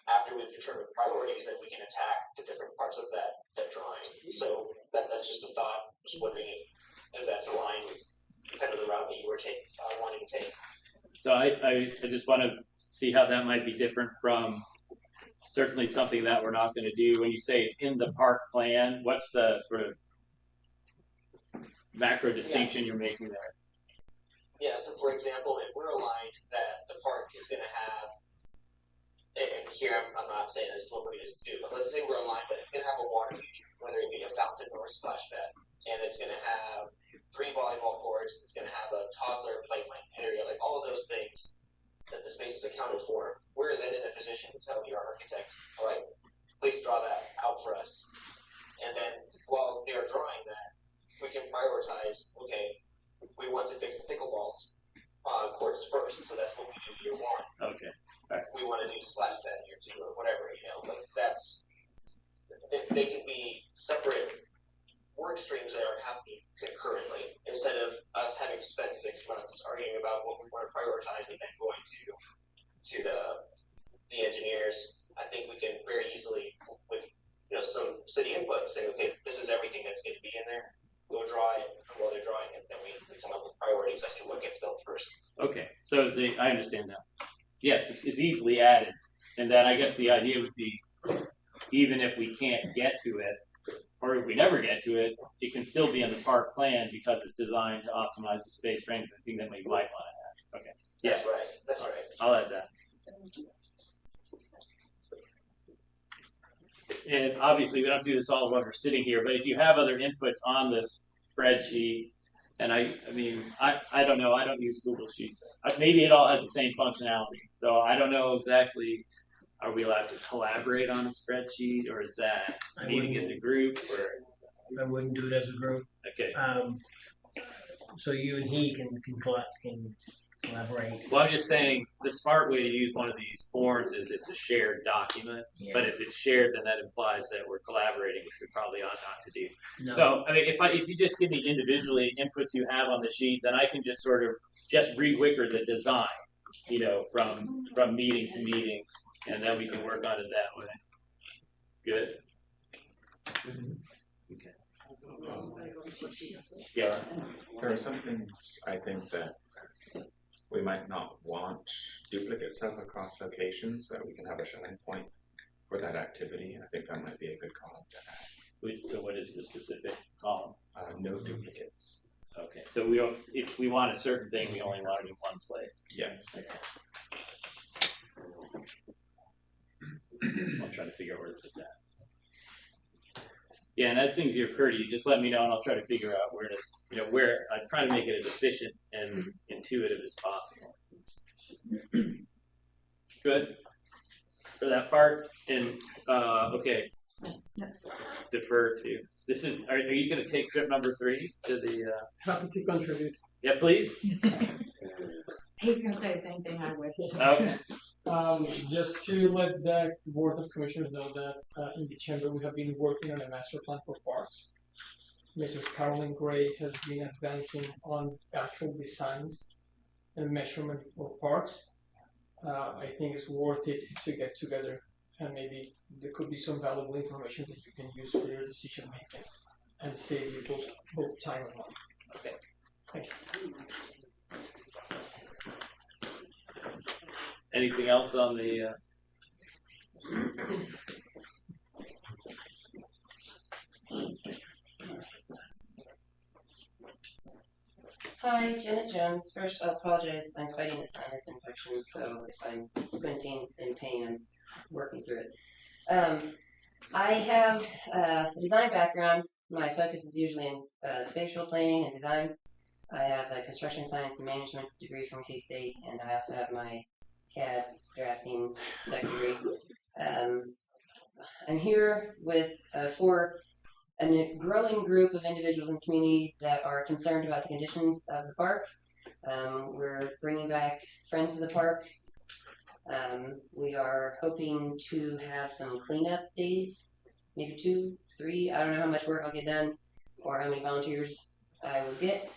after we've determined priorities, then we can attack the different parts of that drawing. So that's just a thought. Just wondering if that's aligned with kind of the route that you were wanting to take. So I just want to see how that might be different from certainly something that we're not going to do. When you say it's in the park plan, what's the sort of macro distinction you're making there? Yeah, so for example, if we're aligned that the park is going to have, and here I'm not saying this is what we're going to do, but let's say we're aligned that it's going to have a water feature, whether it be a fountain or a splash pad, and it's going to have 3 volleyball courts, it's going to have a toddler playground area, like all of those things that the space is accounted for. We're then in a position to tell your architect, all right, please draw that out for us. And then while they are drawing that, we can prioritize, okay, we want to fix the pickleballs courts first, so that's what we do year 1. Okay. Right. We want to do splash pad year 2 or whatever, like that's, they can be separate work streams that are happening concurrently instead of us having to spend 6 months arguing about what we want to prioritize and then going to the engineers. I think we can very easily, with some city input, say, okay, this is everything that's going to be in there. We'll draw it, and while they're drawing it, then we come up with priorities as to what gets built first. Okay, so I understand now. Yes, it's easily added, and then I guess the idea would be, even if we can't get to it, or if we never get to it, it can still be in the park plan because it's designed to optimize the space strength. I think that we might want to add. Okay. Yeah. That's right. That's right. I'll add that. And obviously, we don't do this all while we're sitting here, but if you have other inputs on this spreadsheet, and I mean, I don't know, I don't use Google Sheets. Maybe it all has the same functionality. So I don't know exactly, are we allowed to collaborate on a spreadsheet, or is that meeting as a group? Or I wouldn't do it as a group. Okay. So you and he can collaborate. Well, I'm just saying the smart way to use one of these forms is it's a shared document. Yeah. But if it's shared, then that implies that we're collaborating, which we probably ought not to do. No. So, I mean, if you just give me individually inputs you have on the sheet, then I can just sort of re-wicker the design, from meeting to meeting, and then we can work on it that way. Good. Okay. Yeah. There are some things I think that we might not want duplicates of across locations, so that we can have a showing point for that activity. I think that might be a good column to add. So what is the specific column? No duplicates. Okay, so if we want a certain thing, we only want it in one place. Yeah. Okay. trying to figure out where to put that. Yeah, and as things occur to you, just let me know, and I'll try to figure out where to, where I'm trying to make it as efficient and intuitive as possible. Good for that part, and okay. Defer to. This is. Are you going to take trip number 3 to the? Happy to contribute. Yeah, please. He's gonna say the same thing I would. Okay. Just to let the Board of Commissioners know that in the chamber we have been working on a master plan for parks. Mrs. Carolyn Gray has been advancing on actual designs and measurement for parks. I think it's worth it to get together, and maybe there could be some valuable information that you can use for your decision making and save you both time and money. Okay. Thank you. Anything else on the? Hi, Janet Jones. First, I apologize. I'm fighting a sinus infection, so if I'm squinting in pain, I'm working through it. I have a design background. My focus is usually in spatial planning and design. I have a construction science and management degree from K-State, and I also have my CAD drafting degree. I'm here with for a growing group of individuals in the community that are concerned about the conditions of the park. We're bringing back Friends of the Park. We are hoping to have some cleanup days, maybe 2, 3. I don't know how much work I'll get done or how many volunteers I will get.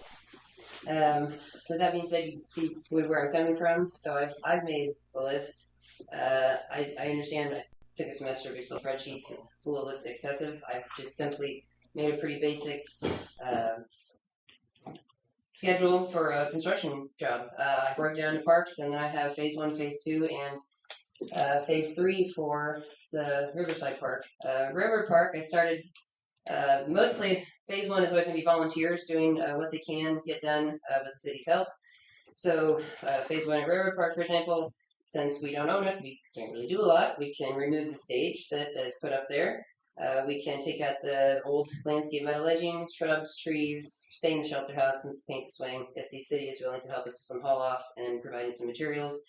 With that being said, you can see where I'm coming from. So I've made a list. I understand I took a semester of Excel spreadsheets. It's a little bit excessive. I've just simply made a pretty basic schedule for a construction job. I broke down the parks, and then I have phase 1, phase 2, and phase 3 for the Riverside Park. Railroad Park, I started mostly. Phase 1 is always going to be volunteers doing what they can get done with the city's help. So phase 1 at Railroad Park, for example, since we don't own it, we can't really do a lot. We can remove the stage that is put up there. We can take out the old landscape metal edging, shrubs, trees, stain the shelter house, and paint the swing if the city is willing to help us with some haul off and providing some materials.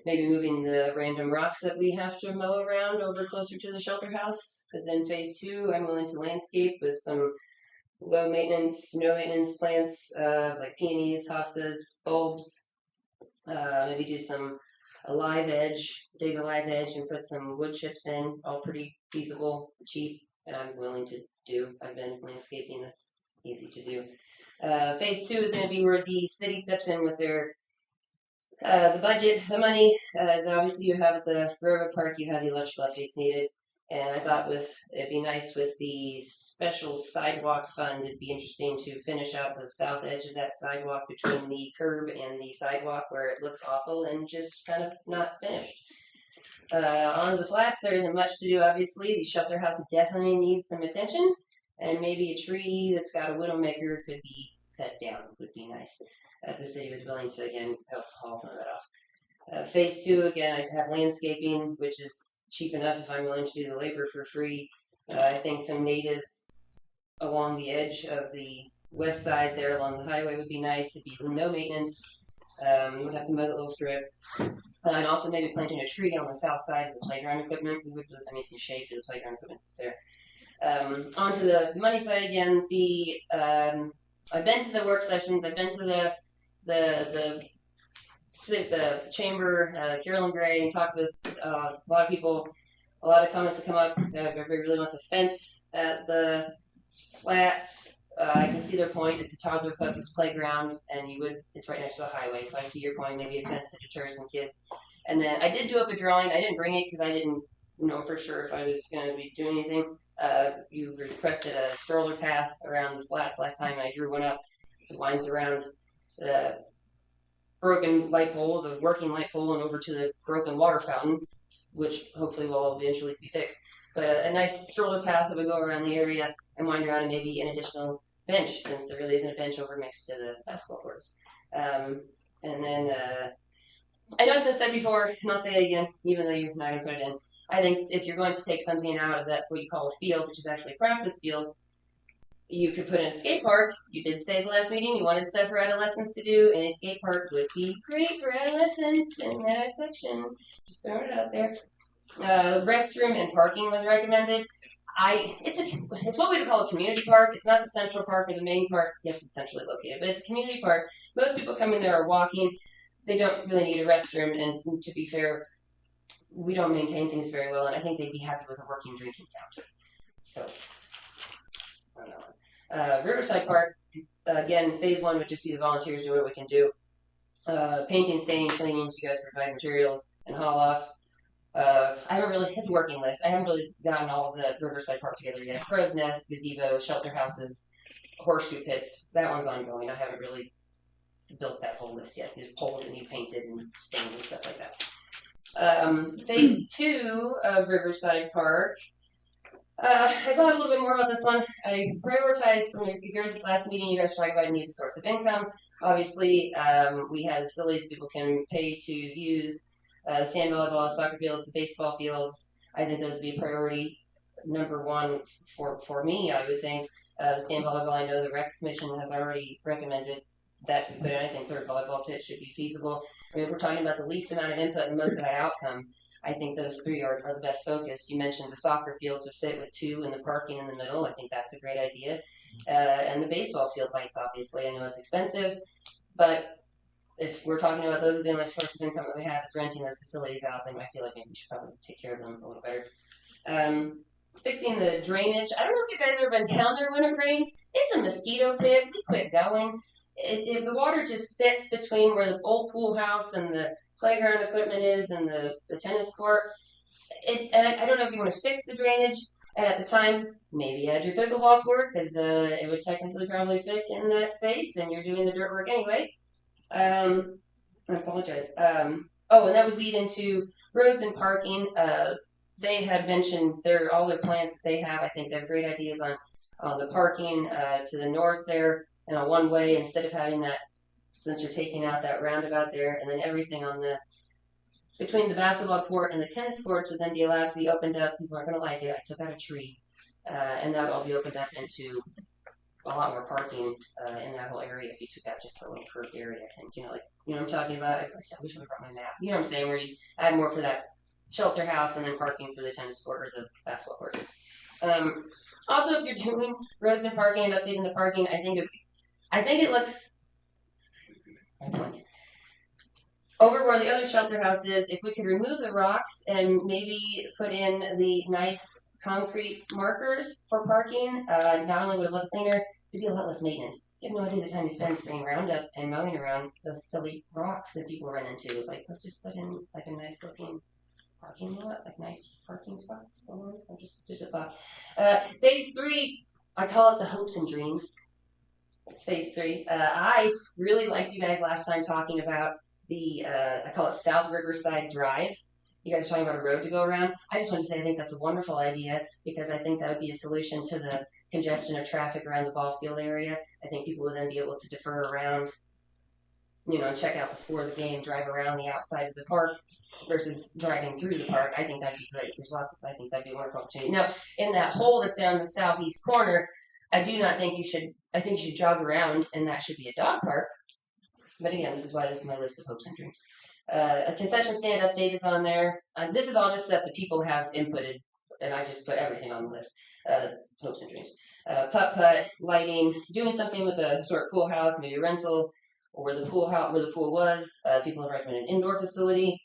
Maybe moving the random rocks that we have to mow around over closer to the shelter house. Because in phase 2, I'm willing to landscape with some low maintenance, no maintenance plants like peonies, hostas, bulbs. Maybe do a live edge, dig a live edge and put some wood chips in, all pretty feasible, cheap, and I'm willing to do. I've been landscaping, that's easy to do. Phase 2 is going to be where the city steps in with their the budget, the money. Obviously you have at the Railroad Park, you have the electrical updates needed. And I thought it'd be nice with the special sidewalk fund, it'd be interesting to finish out the south edge of that sidewalk between the curb and the sidewalk where it looks awful and just kind of not finished. On the flats, there isn't much to do, obviously. The shelter house definitely needs some attention, and maybe a tree that's got a widowmaker could be cut down, would be nice. If the city was willing to, again, help haul some of that off. Phase 2, again, I have landscaping, which is cheap enough if I'm willing to do the labor for free. I think some natives along the edge of the west side there along the highway would be nice. It'd be no maintenance. We'd have to mow the little strip. And also maybe planting a tree on the south side of the playground equipment. We would, some shade to the playground equipment that's there. Onto the money side again. I've been to the work sessions. I've been to the chamber, Carolyn Gray, and talked with a lot of people. A lot of comments have come up. Everybody really wants a fence at the flats. I can see their point. It's a toddler-focused playground, and it's right next to a highway. So I see your point. Maybe a fence to deter some kids. And then I did do up a drawing. I didn't bring it because I didn't know for sure if I was going to be doing anything. You requested a stroller path around the flats last time, and I drew one up. It winds around the broken light pole, the working light pole, and over to the broken water fountain, which hopefully will eventually be fixed. But a nice stroller path that would go around the area and wind around, and maybe an additional bench, since there really isn't a bench over next to the basketball courts. And then I know it's been said before, and I'll say it again, even though you're not going to put it in. I think if you're going to take something out of that, what you call a field, which is actually a practice field, you could put in a skate park. You did say at the last meeting you wanted stuff for adolescents to do, and a skate park would be great for adolescents in that section. Just throwing it out there. Restroom and parking was recommended. It's what we would call a community park. It's not the central park or the main park. Yes, it's centrally located, but it's a community park. Most people come in there are walking. They don't really need a restroom, and to be fair, we don't maintain things very well, and I think they'd be happy with a working drinking fountain. So, I don't know. Riverside Park, again, phase 1 would just be the volunteers doing what we can do. Painting, staining, cleaning, if you guys provide materials, and haul off. It's a working list. I haven't really gotten all of the Riverside Park together yet. Crow's Nest, gazebo, shelter houses, horseshoe pits. That one's ongoing. I haven't really built that whole list yet. There's poles that need painted and stained and stuff like that. Phase 2 of Riverside Park. I thought a little bit more about this one. I prioritized from your guys' last meeting. You guys talked about a new source of income. Obviously, we have facilities people can pay to use. The sand volleyball, soccer fields, the baseball fields. I think those would be a priority number 1 for me. I would think the sand volleyball. I know the rec commission has already recommended that to be put in. I think third volleyball pitch should be feasible. I mean, if we're talking about the least amount of input and most of that outcome, I think those 3 are the best focus. You mentioned the soccer fields would fit with 2 and the parking in the middle. I think that's a great idea. And the baseball field lights, obviously. I know it's expensive, but if we're talking about those are the only source of income that we have is renting those facilities out, then I feel like maybe we should probably take care of them a little better. Fixing the drainage. I don't know if you guys have ever been down there when it rains. It's a mosquito pit. We quit going. If the water just sits between where the old pool house and the playground equipment is and the tennis court, and I don't know if you want to fix the drainage. And at the time, maybe add your pickleball court because it would technically probably fit in that space, and you're doing the dirt work anyway. I apologize. And that would lead into roads and parking. They had mentioned all their plans that they have. I think they have great ideas on the parking to the north there and a one-way instead of having that, since you're taking out that roundabout there, and then everything between the basketball court and the tennis courts would then be allowed to be opened up. People aren't going to like it. I took out a tree, and that would all be opened up into a lot more parking in that whole area if you took out just the little curved area. I think you know what I'm talking about. I wish I brought my map. You know what I'm saying? Where you add more for that shelter house and then parking for the tennis court or the basketball courts. Also, if you're doing roads and parking and updating the parking, I think it looks. My point. Over where the other shelter house is, if we could remove the rocks and maybe put in the nice concrete markers for parking, not only would it look cleaner, it'd be a lot less maintenance. You have no idea the time you spend spraying Roundup and mowing around those silly rocks that people run into. Like, let's just put in like a nice looking parking lot, like nice parking spots. Just a thought. Phase 3, I call it the hopes and dreams. It's phase 3. I really liked you guys last time talking about I call it South Riverside Drive. You guys are talking about a road to go around. I just want to say I think that's a wonderful idea because I think that would be a solution to the congestion of traffic around the ball field area. I think people would then be able to defer around, and check out the score of the game, drive around the outside of the park versus driving through the park. I think that'd be great. I think that'd be a wonderful opportunity. Now, in that hole that's down in the southeast corner, I think you should jog around, and that should be a dog park. But again, this is why this is my list of hopes and dreams. A concession stand update is on there. This is all just stuff that people have inputted, and I just put everything on the list. Hopes and dreams. Putt-putt, lighting, doing something with the historic pool house, maybe a rental, or where the pool was. People have recommended an indoor facility.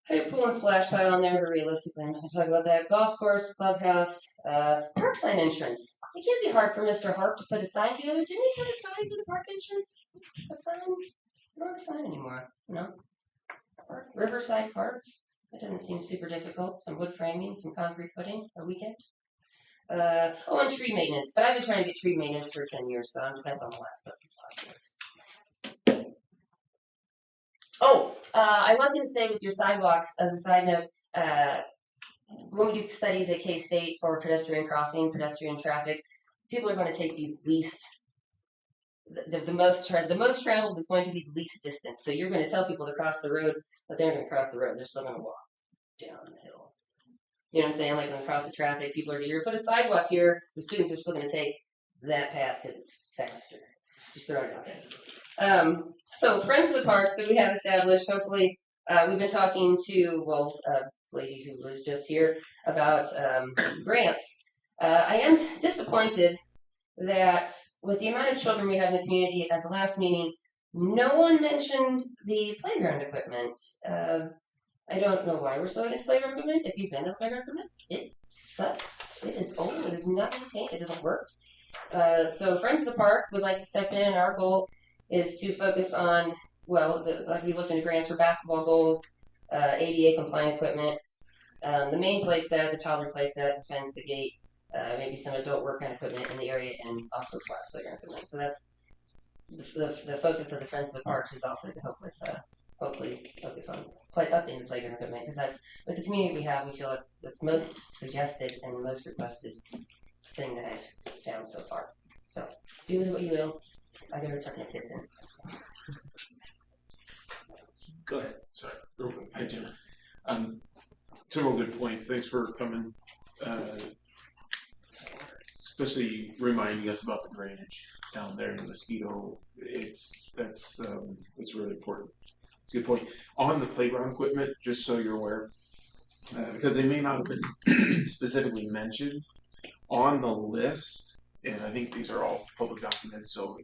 I have pool and splash pad on there, but realistically, I'm not going to talk about that. Golf course, clubhouse, park sign entrance. It can't be hard for Mr. Harp to put a sign together. Didn't he put a sign for the park entrance? A sign? I don't have a sign anymore. No? Riverside Park. That doesn't seem super difficult. Some wood framing, some concrete putting, a weekend. And tree maintenance. But I've been trying to get tree maintenance for 10 years, so that's on the list. I was going to say with your sidewalks, as a side note, when we do studies at K-State for pedestrian crossing, pedestrian traffic, people are going to take the least, the most traveled is going to be the least distance. So you're going to tell people to cross the road, but they're not going to cross the road. They're still going to walk down the hill. You know what I'm saying? Like across the traffic, people are you're gonna put a sidewalk here. The students are still gonna take that path because it's faster. Just throwing it out there. So Friends of the Parks that we have established. Hopefully, we've been talking to a lady who was just here about grants. I am disappointed that with the amount of children we have in the community at the last meeting, no one mentioned the playground equipment. I don't know why we're so against playground equipment. If you've been to the playground equipment, it sucks. It is old. It is not maintained. It doesn't work. So Friends of the Park would like to step in. Our goal is to focus on, like we looked into grants for basketball goals, ADA compliant equipment, the main play set, the toddler play set, the fence, the gate, maybe some adult workout equipment in the area, and also class playground equipment. So that's the focus of the Friends of the Parks is also to help with hopefully focus on up in the playground equipment, because that's with the community we have. We feel that's most suggested and most requested thing that I've found so far. So do with what you will. I gotta tuck my kids in. Go ahead. Sorry, real quick. Hi, Jim. Several good points. Thanks for coming. Especially reminding us about the drainage down there in the mosquito. It's really important. It's a good point. On the playground equipment, just so you're aware, because they may not have been specifically mentioned on the list, and I think these are all public documents, so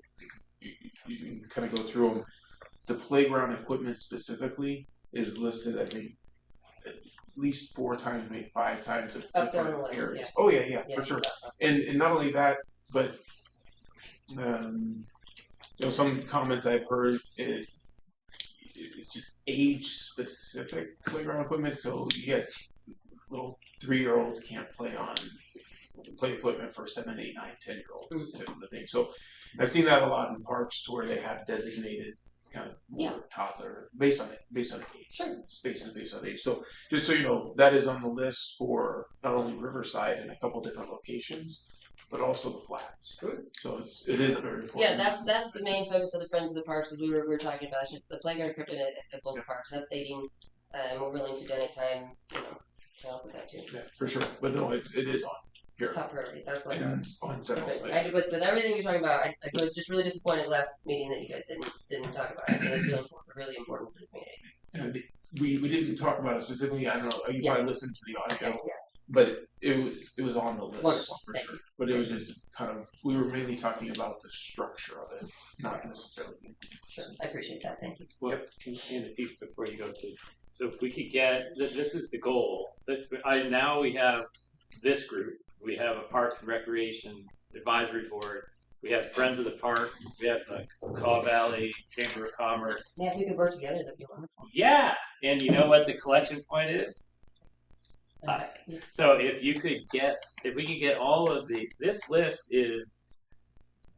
you can kind of go through them. The playground equipment specifically is listed, I think, at least 4 times, maybe 5 times at different areas. Yeah. Oh yeah, for sure. And not only that, but some comments I've heard is it's just age specific playground equipment. So you get little 3-year-olds can't play equipment for 7, 8, 9, 10-year-olds type of the thing. So I've seen that a lot in parks to where they have designated kind of toddler based on age, space and based on age. So just so you know, that is on the list for not only Riverside and a couple different locations, but also the flats. Good. So it is a very important. Yeah, that's the main focus of the Friends of the Parks, as we were talking about. It's just the playground equipment at both parks, updating, and we're willing to donate time, to help with that too. Yeah, for sure. But no, it is on here. Top priority. That's like on several places. With everything you're talking about, I was just really disappointed last meeting that you guys didn't talk about it. I think it's really important for the community. We didn't talk about it specifically. I don't know. You probably listened to the audio. Yeah. But it was on the list. Wonderful. For sure. But it was just kind of, we were mainly talking about the structure of it, not necessarily. Sure, I appreciate that. Thank you. Well, in the piece before you go to, so if we could get, this is the goal. Now we have this group. We have a Parks and Recreation Advisory Board. We have Friends of the Park. We have the Caw Valley Chamber of Commerce. Yeah, if we could work together, that'd be wonderful. Yeah, and you know what the collection point is? Us. So if we could get all of this list is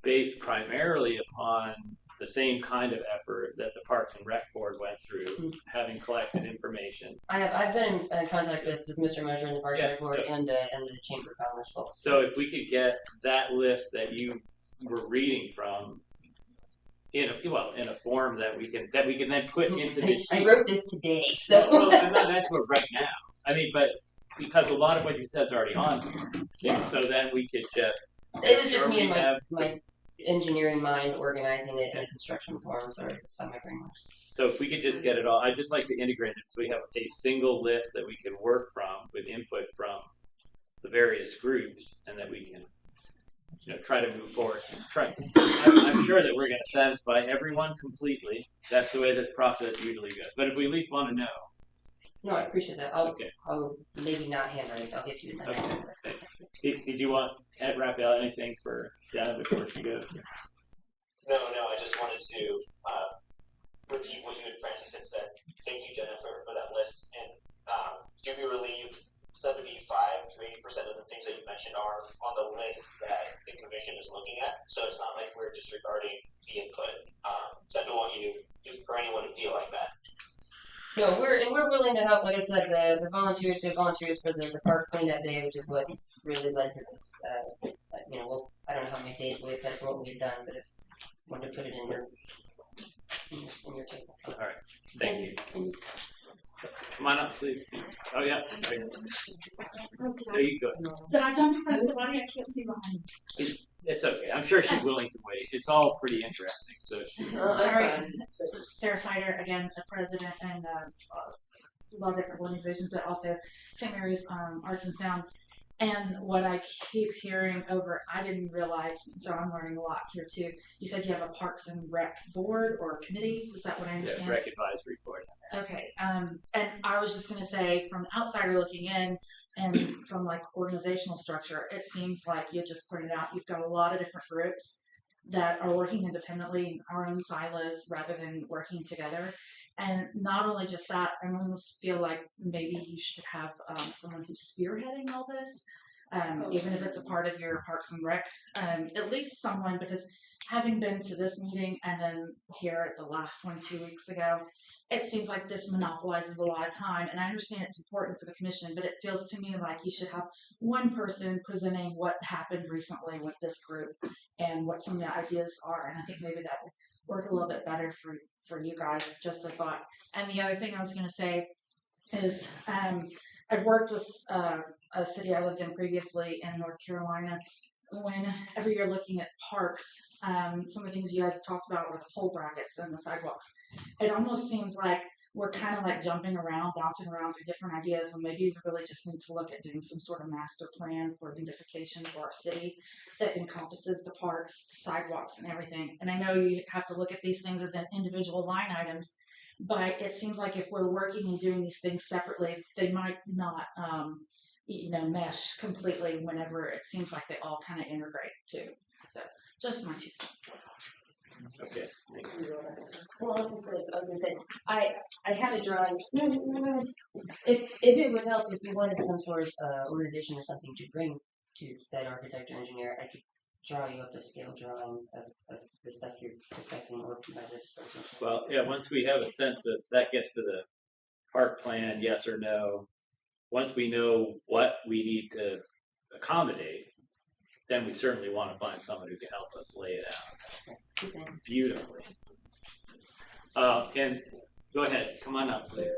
based primarily upon the same kind of effort that the Parks and Rec Board went through, having collected information. I've been in contact with Mr. Mosher and the Parks and Rec Board and the Chamber of Commerce folks. So if we could get that list that you were reading from in a form that we can then put into the sheet. I wrote this today, so well, that's what right now. I mean, but because a lot of what you said is already on here, so then we could just. It was just me and my engineering mind organizing it in a construction form. Sorry, that's not my brain works. So if we could just get it all, I'd just like to integrate it so we have a single list that we can work from with input from the various groups, and that we can, try to move forward. I'm sure that we're going to satisfy everyone completely. That's the way this process usually goes. But if we at least want to know. No, I appreciate that. I'll maybe not handwrite it. I'll get you that. Okay. Did you want Raphael anything for Jenna before she goes? No. I just wanted to repeat what you and Francis had said. Thank you, Jennifer, for that list. And do be relieved. 75 to 80% of the things that you mentioned are on the list that the commission is looking at. So it's not like we're disregarding the input. So I don't want you or anyone to feel like that. No, we're willing to help. Like I said, the volunteers for the park cleanup day, which is what really led to this. I don't know how many days we said for what we had done, but if you wanted to put it in your table. All right, thank you. Come on up, please. Oh yeah. There you go. Did I jump in front of somebody? I can't see behind me. It's okay. I'm sure she's willing to wait. It's all pretty interesting. So Sorry, Sarah Sider, again, the president and a lot of different organizations, but also St. Mary's Arts and Sounds. And what I keep hearing over, I didn't realize, so I'm learning a lot here too. You said you have a Parks and Rec board or committee. Is that what I understand? Rec advisory board. Okay. And I was just going to say, from an outsider looking in, and from like organizational structure, it seems like you just pointed out you've got a lot of different groups that are working independently in our own silos rather than working together. And not only just that, I almost feel like maybe you should have someone who's spearheading all this, even if it's a part of your Parks and Rec, at least someone, because having been to this meeting and then here at the last one 2 weeks ago, it seems like this monopolizes a lot of time. And I understand it's important for the commission, but it feels to me like you should have one person presenting what happened recently with this group and what some of the ideas are. And I think maybe that would work a little bit better for you guys, just a thought. And the other thing I was going to say is I've worked with a city I lived in previously in North Carolina. Whenever you're looking at parks, some of the things you guys have talked about were the pole brackets and the sidewalks. It almost seems like we're kind of like jumping around, bouncing around through different ideas, when maybe we really just need to look at doing some sort of master plan for beautification for our city that encompasses the parks, the sidewalks, and everything. And I know you have to look at these things as individual line items, but it seems like if we're working and doing these things separately, they might not mesh completely whenever it seems like they all kind of integrate too. So just my 2 cents. That's all. Okay. Well, I was gonna say, I had a drawing. If it would help, if we wanted some sort of organization or something to bring to said architect or engineer, I could draw you up a scale drawing of the stuff you're discussing or by this person. Well, yeah. Once we have a sense of that gets to the park plan, yes or no. Once we know what we need to accommodate, then we certainly want to find someone who can help us lay it out beautifully. And go ahead, come on up, please.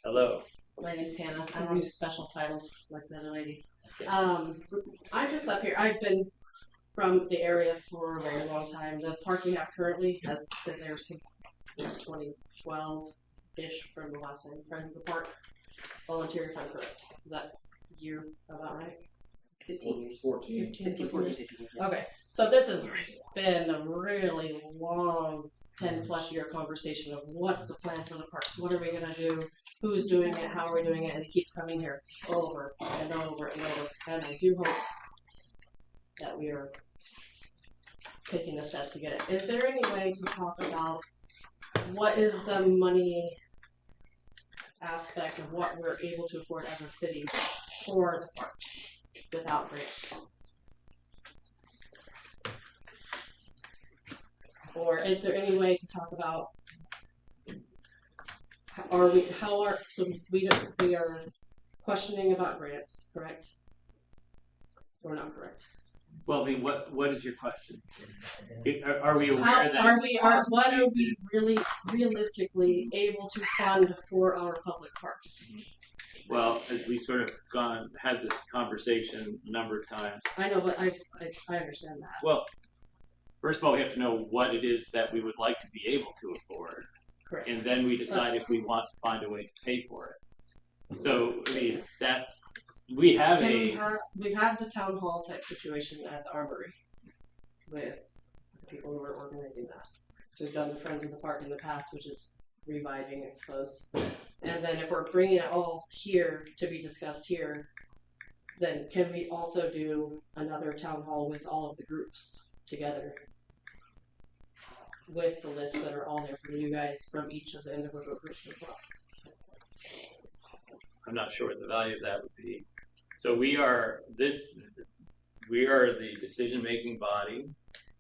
Hello. My name's Hannah. I don't use special titles like the other ladies. I'm just up here. I've been from the area for a very long time. The park we have currently has been there since 2012-ish, from the last time. Friends of the Park, volunteer if I'm correct. Is that year about right? 15 years. 14. 14 years. Okay, so this has been a really long 10+ year conversation of what's the plan for the parks, what are we going to do, who's doing it, how are we doing it, and it keeps coming here over and over and over. And I do hope that we are taking the steps to get it. Is there any way to talk about what is the money aspect of what we're able to afford as a city for the parks without grants? Or is there any way to talk about so we are questioning about grants, correct? Or not correct? Well, I mean, what is your question? Are we aware what are we really realistically able to fund for our public parks? Well, as we sort of had this conversation a number of times. I know, but I understand that. Well, first of all, we have to know what it is that we would like to be able to afford. Correct. And then we decide if we want to find a way to pay for it. So, I mean, we have the town hall type situation at the Armory with the people who are organizing that. We've done the Friends of the Park in the past, which is reviving, I suppose. And then if we're bringing it all here to be discussed here, then can we also do another town hall with all of the groups together? With the lists that are all there from you guys from each of the individual groups as well. I'm not sure what the value of that would be. So we are the decision-making body.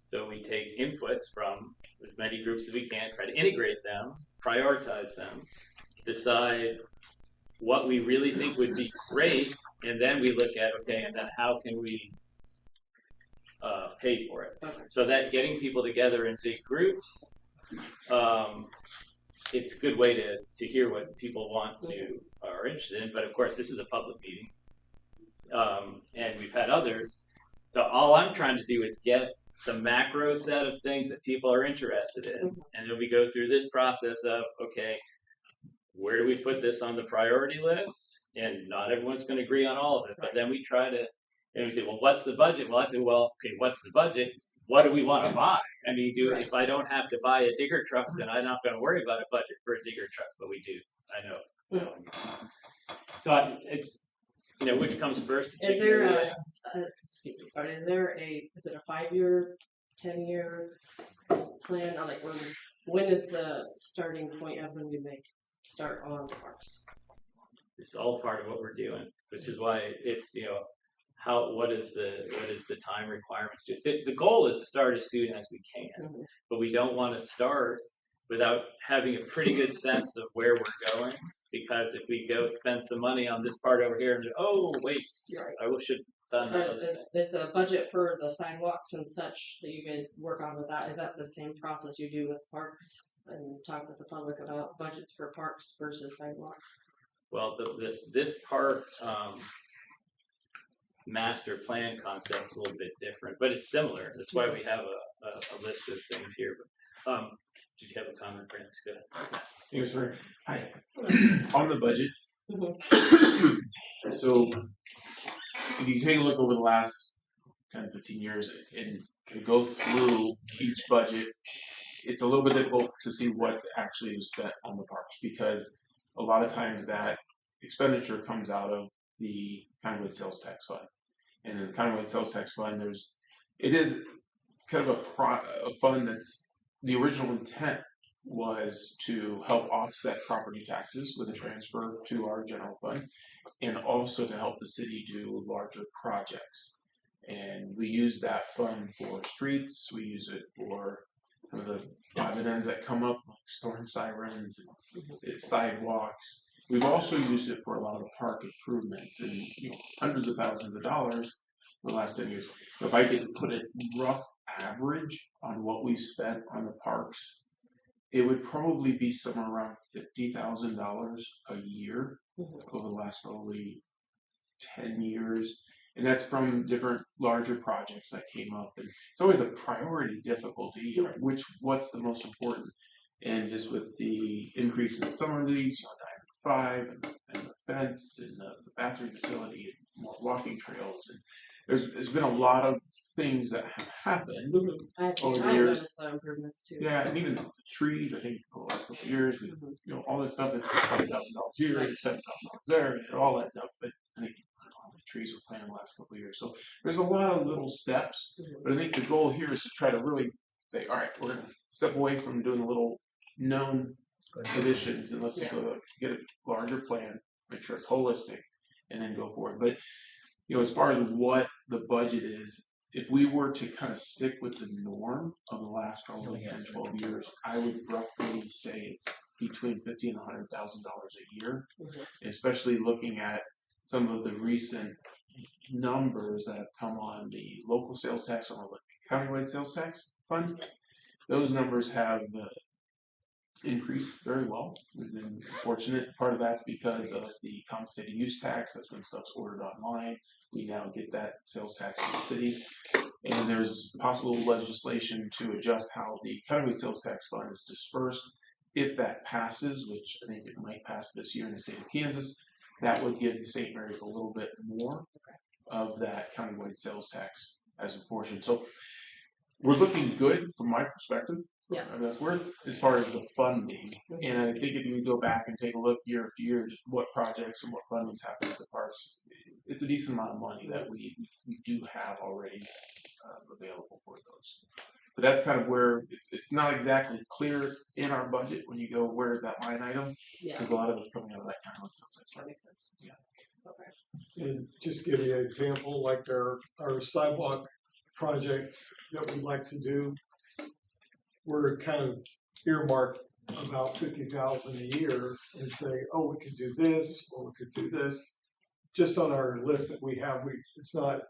So we take inputs from as many groups as we can, try to integrate them, prioritize them, decide what we really think would be great, and then we look at, okay, and then how can we pay for it. Okay. So that getting people together in big groups, it's a good way to hear what people want to are interested in. But of course, this is a public meeting, and we've had others. So all I'm trying to do is get the macro set of things that people are interested in, and then we go through this process of, okay, where do we put this on the priority list? And not everyone's going to agree on all of it, but then we try to, and we say, well, what's the budget? Well, I say, well, okay, what's the budget? What do we want to buy? I mean, if I don't have to buy a digger truck, then I'm not going to worry about a budget for a digger truck, but we do. I know. So it's, which comes first? Is there excuse me, but is it a 5-year, 10-year plan? Or like when is the starting point of when you start on the parks? It's all part of what we're doing, which is why it's, what is the time requirements? The goal is to start as soon as we can, but we don't want to start without having a pretty good sense of where we're going, because if we go spend some money on this part over here and oh wait, right. I should have done that. Is a budget for the sidewalks and such that you guys work on with that? Is that the same process you do with parks and talk with the public about budgets for parks versus sidewalks? Well, this park master plan concept is a little bit different, but it's similar. That's why we have a list of things here. But, did you have a comment, Francis? Go ahead. Thanks, Rick. Hi. On the budget. So, if you take a look over the last 10, 15 years and go through each budget, it's a little bit difficult to see what actually was spent on the parks, because a lot of times that expenditure comes out of the County-wide sales tax fund. And in the County-wide sales tax fund, it is kind of a fund that's, the original intent was to help offset property taxes with a transfer to our general fund, and also to help the city do larger projects. And we use that fund for streets, we use it for some of the odds and ends that come up, like storm sirens, and sidewalks. We've also used it for a lot of the park improvements, and hundreds of thousands of dollars for the last 10 years. If I could put a rough average on what we've spent on the parks, it would probably be somewhere around $50,000 a year over the last probably 10 years. And that's from different larger projects that came up. And it's always a priority difficulty, what's the most important. And just with the increase in summer leagues, Diamond 5 and the fence and the bathroom facility and more walking trails, and there's been a lot of things that have happened over the years. Noticed the improvements too. Yeah, and even the trees, I think, over the last couple of years, all this stuff is $20,000 here, $7,000 there, and it all adds up. But I think all the trees were planted in the last couple of years. So there's a lot of little steps, but I think the goal here is to try to really say, all right, we're going to step away from doing the little known additions, and let's get a larger plan, make sure it's holistic, and then go forward. But as far as what the budget is, if we were to kind of stick with the norm of the last probably 10, 12 years, I would roughly say it's between $50,000 and $100,000 a year, especially looking at some of the recent numbers that have come on the local sales tax or the countywide sales tax fund. Those numbers have increased very well. We've been fortunate. Part of that's because of the compensated use tax. That's when stuff's ordered online. We now get that sales tax in the city. And there's possible legislation to adjust how the countywide sales tax fund is dispersed. If that passes, which I think it might pass this year in the state of Kansas, that would give St. Mary's a little bit more of that countywide sales tax as a portion. So we're looking good from my perspective. That's worth as far as the funding. And I think if you go back and take a look year after year, just what projects and what funding's happened at the parks, it's a decent amount of money that we do have already available for those. But that's kind of where it's not exactly clear in our budget when you go, where is that line item? Because a lot of it's coming out of that kind of sales. That makes sense. Yeah. Okay. And just give you an example, like our sidewalk projects that we'd like to do, we're kind of earmarked about $50,000 a year and say, oh, we could do this or we could do this. Just on our list that we have, it's not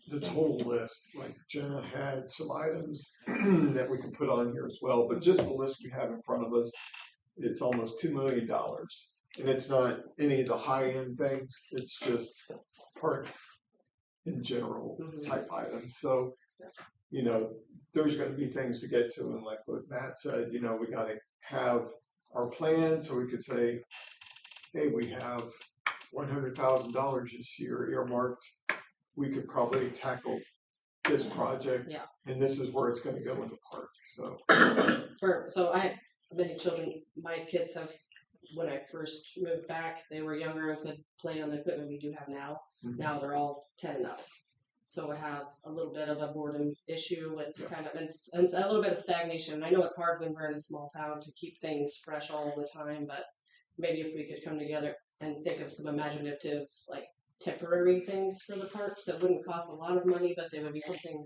the total list, like Jenna had some items that we can put on here as well, but just the list we have in front of us, it's almost $2 million. And it's not any of the high-end things, it's just park in general type items. So, you know, there's gonna be things to get to, and like what Matt said, you know, we gotta have our plan so we could say, hey, we have $100,000 this year earmarked. We could probably tackle this project, and this is where it's going to go in the park. So I have many children. My kids have, when I first moved back, they were younger and could play on the equipment we do have now. Now they're all 10 and up. So I have a little bit of a boredom issue with kind of, and a little bit of stagnation. I know it's hard when we're in a small town to keep things fresh all the time, but maybe if we could come together and think of some imaginative, like, temporary things for the parks that wouldn't cost a lot of money, but they would be something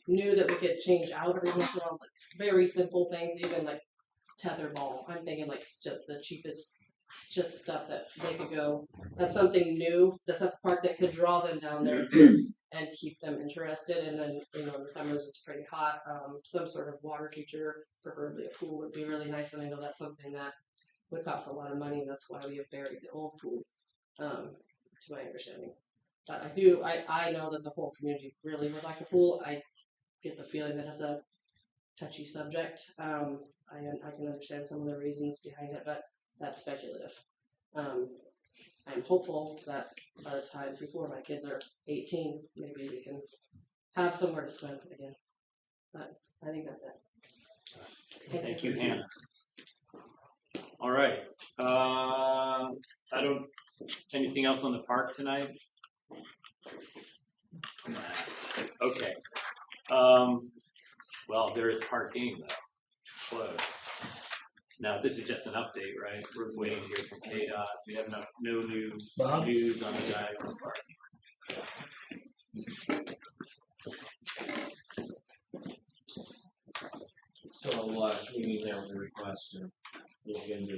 new that we could change out every once in a while, like very simple things, even like tetherball. I'm thinking like just the cheapest, just stuff that they could go. That's something new that's at the park that could draw them down there and keep them interested. And then, you know, in the summers it's pretty hot. Some sort of water feature, preferably a pool, would be really nice. And I know that's something that would cost a lot of money. That's why we have buried the old pool. To my understanding, but I know that the whole community really would like a pool. I get the feeling that it's a touchy subject. I can understand some of the reasons behind it, but that's speculative. I'm hopeful that by the time before my kids are 18, maybe we can have somewhere to swim again. But I think that's it. Thank you, Hannah. All right. Anything else on the park tonight? Okay. Well, there is parking though. Close. Now, this is just an update, right? We're waiting to hear from KDOT. We have no new news on the diagonal parking. So last meeting there was a request to look into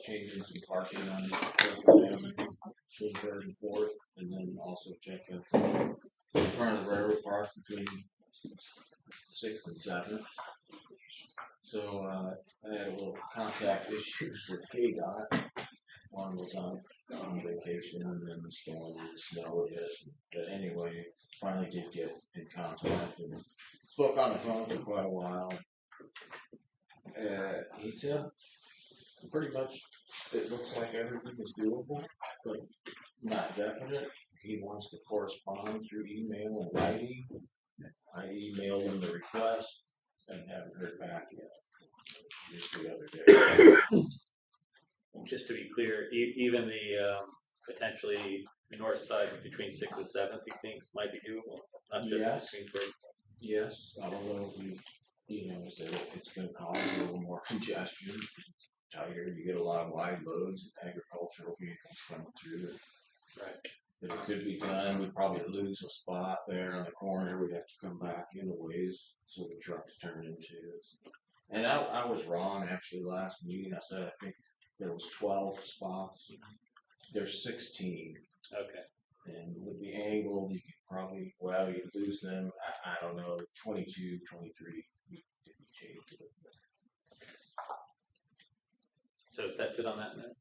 changing some parking on between 3rd and 4th, and then also check in front of the railroad park between 6th and 7th. So I had a little contact issues with KDOT. One was on vacation, and then the storm and the snow hit. But anyway, finally did get in contact and spoke on the phone for quite a while. He said pretty much it looks like everything is doable, but not definite. He wants to correspond through email and writing. I emailed him the request and haven't heard back yet. Just the other day. Just to be clear, even the potentially the north side between 6th and 7th, he thinks might be doable, not just between 3rd. Yes, although it's going to cause a little more congestion. Tighter, you get a lot of wide loads of agricultural vehicles coming through it. Right. If it could be done, we'd probably lose a spot there on the corner. We'd have to come back in a ways so the trucks turn into. And I was wrong actually last meeting. I said I think there was 12 spots. There's 16. Okay. And with the angle, you could probably, you'd lose them. I don't know, 22, 23. If you change it. So that's it on that note?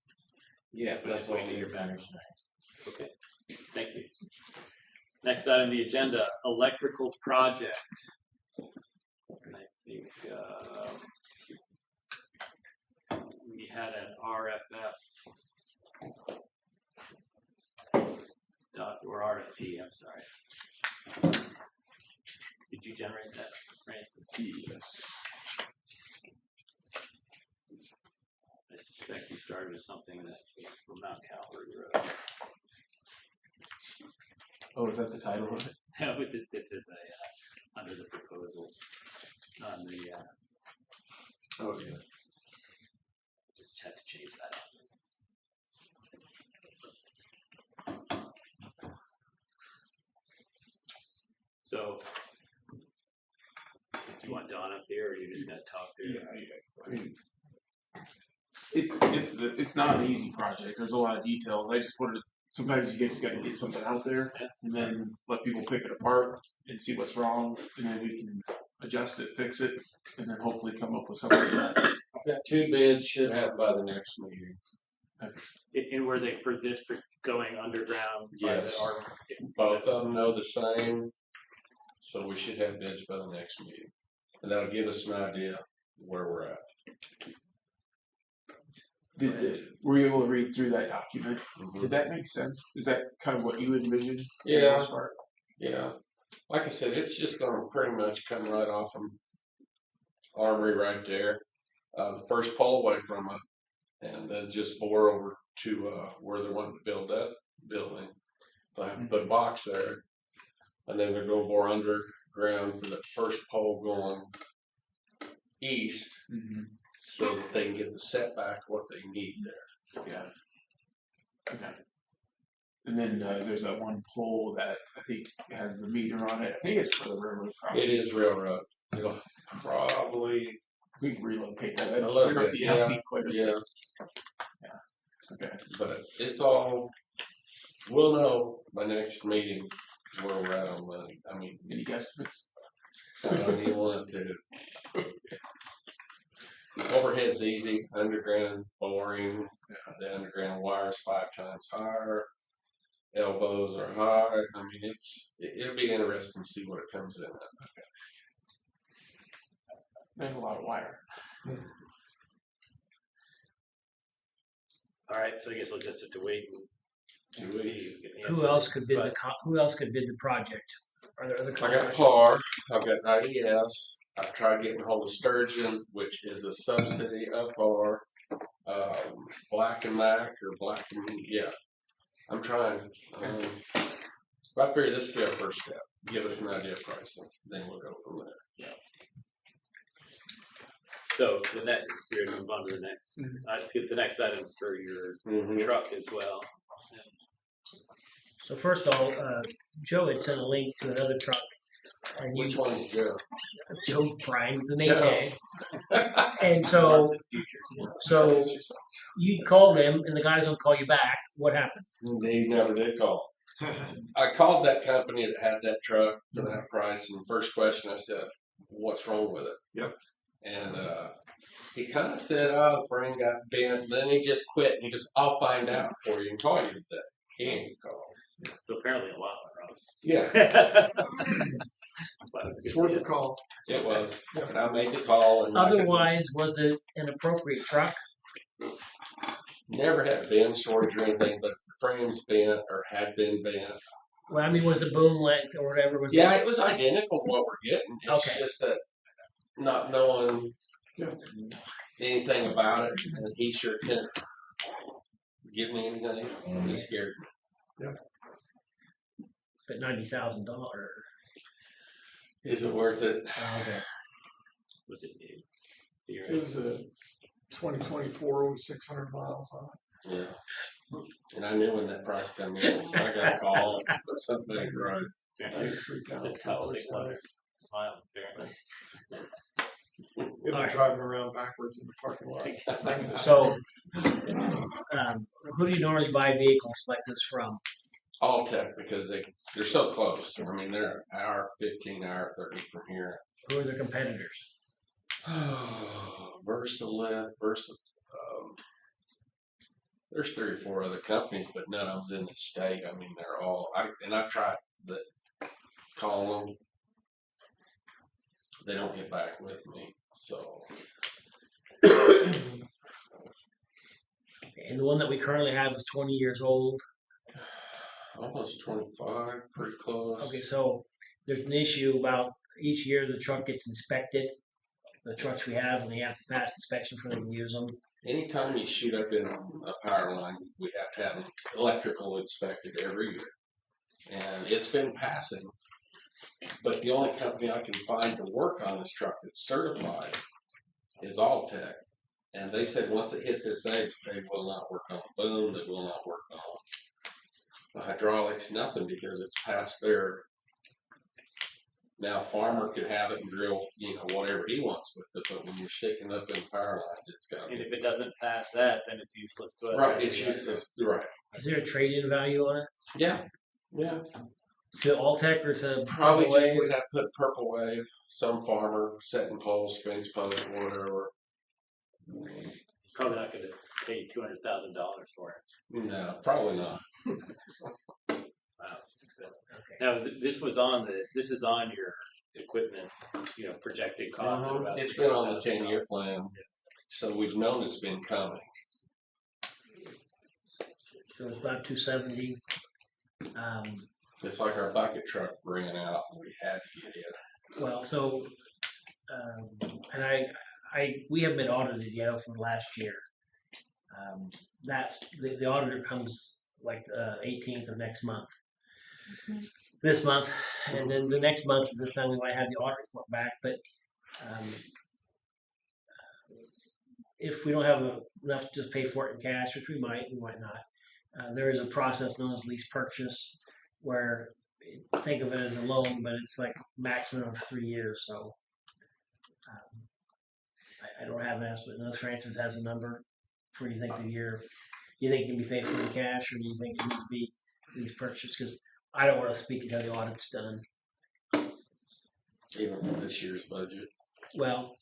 Yeah, that's all your back. Okay, thank you. Next item on the agenda, electrical project. And I think we had an RFF or RFP, I'm sorry. Did you generate that, Francis? Yes. I suspect you started with something that was from Mount Calvary Road. Oh, is that the title of it? No, it's under the proposals on the. Oh yeah. Just had to change that up. So, do you want Don up here, or are you just going to talk through it? I mean, it's not an easy project. There's a lot of details. I just wanted sometimes you just got to get something out there and then let people pick it apart and see what's wrong, and then we can adjust it, fix it, and then hopefully come up with something that. I've got 2 bids, should have by the next meeting. And were they for this going underground? By Yes. the arm? Both of them know the same, so we should have bids by the next meeting. And that'll give us an idea where we're at. Were you able to read through that document? Mm-hmm. Did that make sense? Is that kind of what you envisioned? Yeah. Yeah. Like I said, it's just going to pretty much come right off from Armory right there. The first pole away from it, and then just bore over to where they're wanting to build that building. They'll have to put a box there, and then they're going to bore underground for the first pole going east, so that they can get the setback what they need there. Yeah. Okay. And then there's that one pole that I think has the meter on it. I think it's for the railroad crossing. It is railroad. It'll probably we can relocate that. a little bit. Yeah. Yeah. Okay. But it's all. We'll know by next meeting where we're at on money. I mean, any guesstimates? I don't even want to. Overhead's easy. Underground boring. The underground wire's 5 times higher. Elbows are high. I mean, it'll be interesting to see what it comes in at. Okay. There's a lot of wire. All right, so I guess we'll just have to wait and see. Who else could bid the project? Are there other I got PAR. I've got IES. I've tried getting hold of Sturgeon, which is a subsidy of PAR. Black and Mac or Black and I'm trying. I figure this will be our first step. Give us an idea of pricing, then we'll go from there. Yeah. So the next, we're gonna move on to the next. Let's get the next items for your truck as well. So first of all, Joe had sent a link to another truck. And Which one's Joe? Joe Prime, the Maytag. And so you called them, and the guys don't call you back. What happened? They never did call. I called that company that had that truck for that price, and the first question I said, "What's wrong with it?" Yep. And he kind of said, "Oh, the frame got bent." Then he just quit, and he goes, "I'll find out for you and call you today." He ain't called. So apparently a lot went wrong. Yeah. It's worth a call. It was. And I made the call. And Otherwise, was it an appropriate truck? Never had been shortage or anything, but if the frame's bent or had been bent. Well, I mean, was the boom length or whatever? It was identical to what we're getting. It's just that not knowing anything about it, and he sure couldn't give me anything. It scared me. Yeah. But $90,000. Is it worth it? Okay. Was it new? It was a 2024 with 600 miles on it. Yeah. And I knew when that price come in, so I got a call and put something right. It's about 600 miles apparently. It'll be driving around backwards in the parking lot. So, who do you normally buy vehicles like this from? Alltech, because they're so close. I mean, they're an hour, 15, hour, 30 from here. Who are their competitors? Versalift, there's 3 or 4 other companies, but none of them's in the state. I mean, they're all. I've tried to call them. They don't get back with me. So. And the one that we currently have is 20 years old. Almost 25, pretty close. Okay, so there's an issue about each year the truck gets inspected. The trucks we have, and they have to pass inspection before they can use them. Anytime you shoot up in a power line, we have to have electrical inspected every year. And it's been passing. But the only company I can find to work on this truck that's certified is Alltech. And they said once it hit this age, they will not work on the boom, they will not work on the hydraulics, nothing, because it's past their Now, a farmer could have it and drill, whatever he wants with it, but when you're sticking up in power lines, it's got to And be. if it doesn't pass that, then it's useless to us. Right, it's useless, right. Is there a trade-in value on it? Yeah. To Alltech or to Probably Purple just Wave? would have put Purple Wave, some farmer, setting poles, fence posts, whatever. Probably not going to pay $200,000 for it. No, probably not. Wow, it's expensive. Okay. Now this is on your equipment, projected cost. Of about It's been on the 10-year plan, so we've known it's been coming. So it's about 270. It's like our bucket truck ran out, and we had to get it. Well, so, and we haven't been audited yet from last year. That's the auditor comes like the 18th of next month. This month, and then the next month, this time we might have the audit report back. But if we don't have enough to just pay for it in cash, which we might not, there is a process known as lease purchase, where think of it as a loan, but it's like maximum of 3 years. So I don't have an estimate. Unless Francis has a number for you think the year, you think it can be paid for in cash, or do you think it needs to be lease purchase? Because I don't want to speak until the audit's done. Even for this year's budget. Well,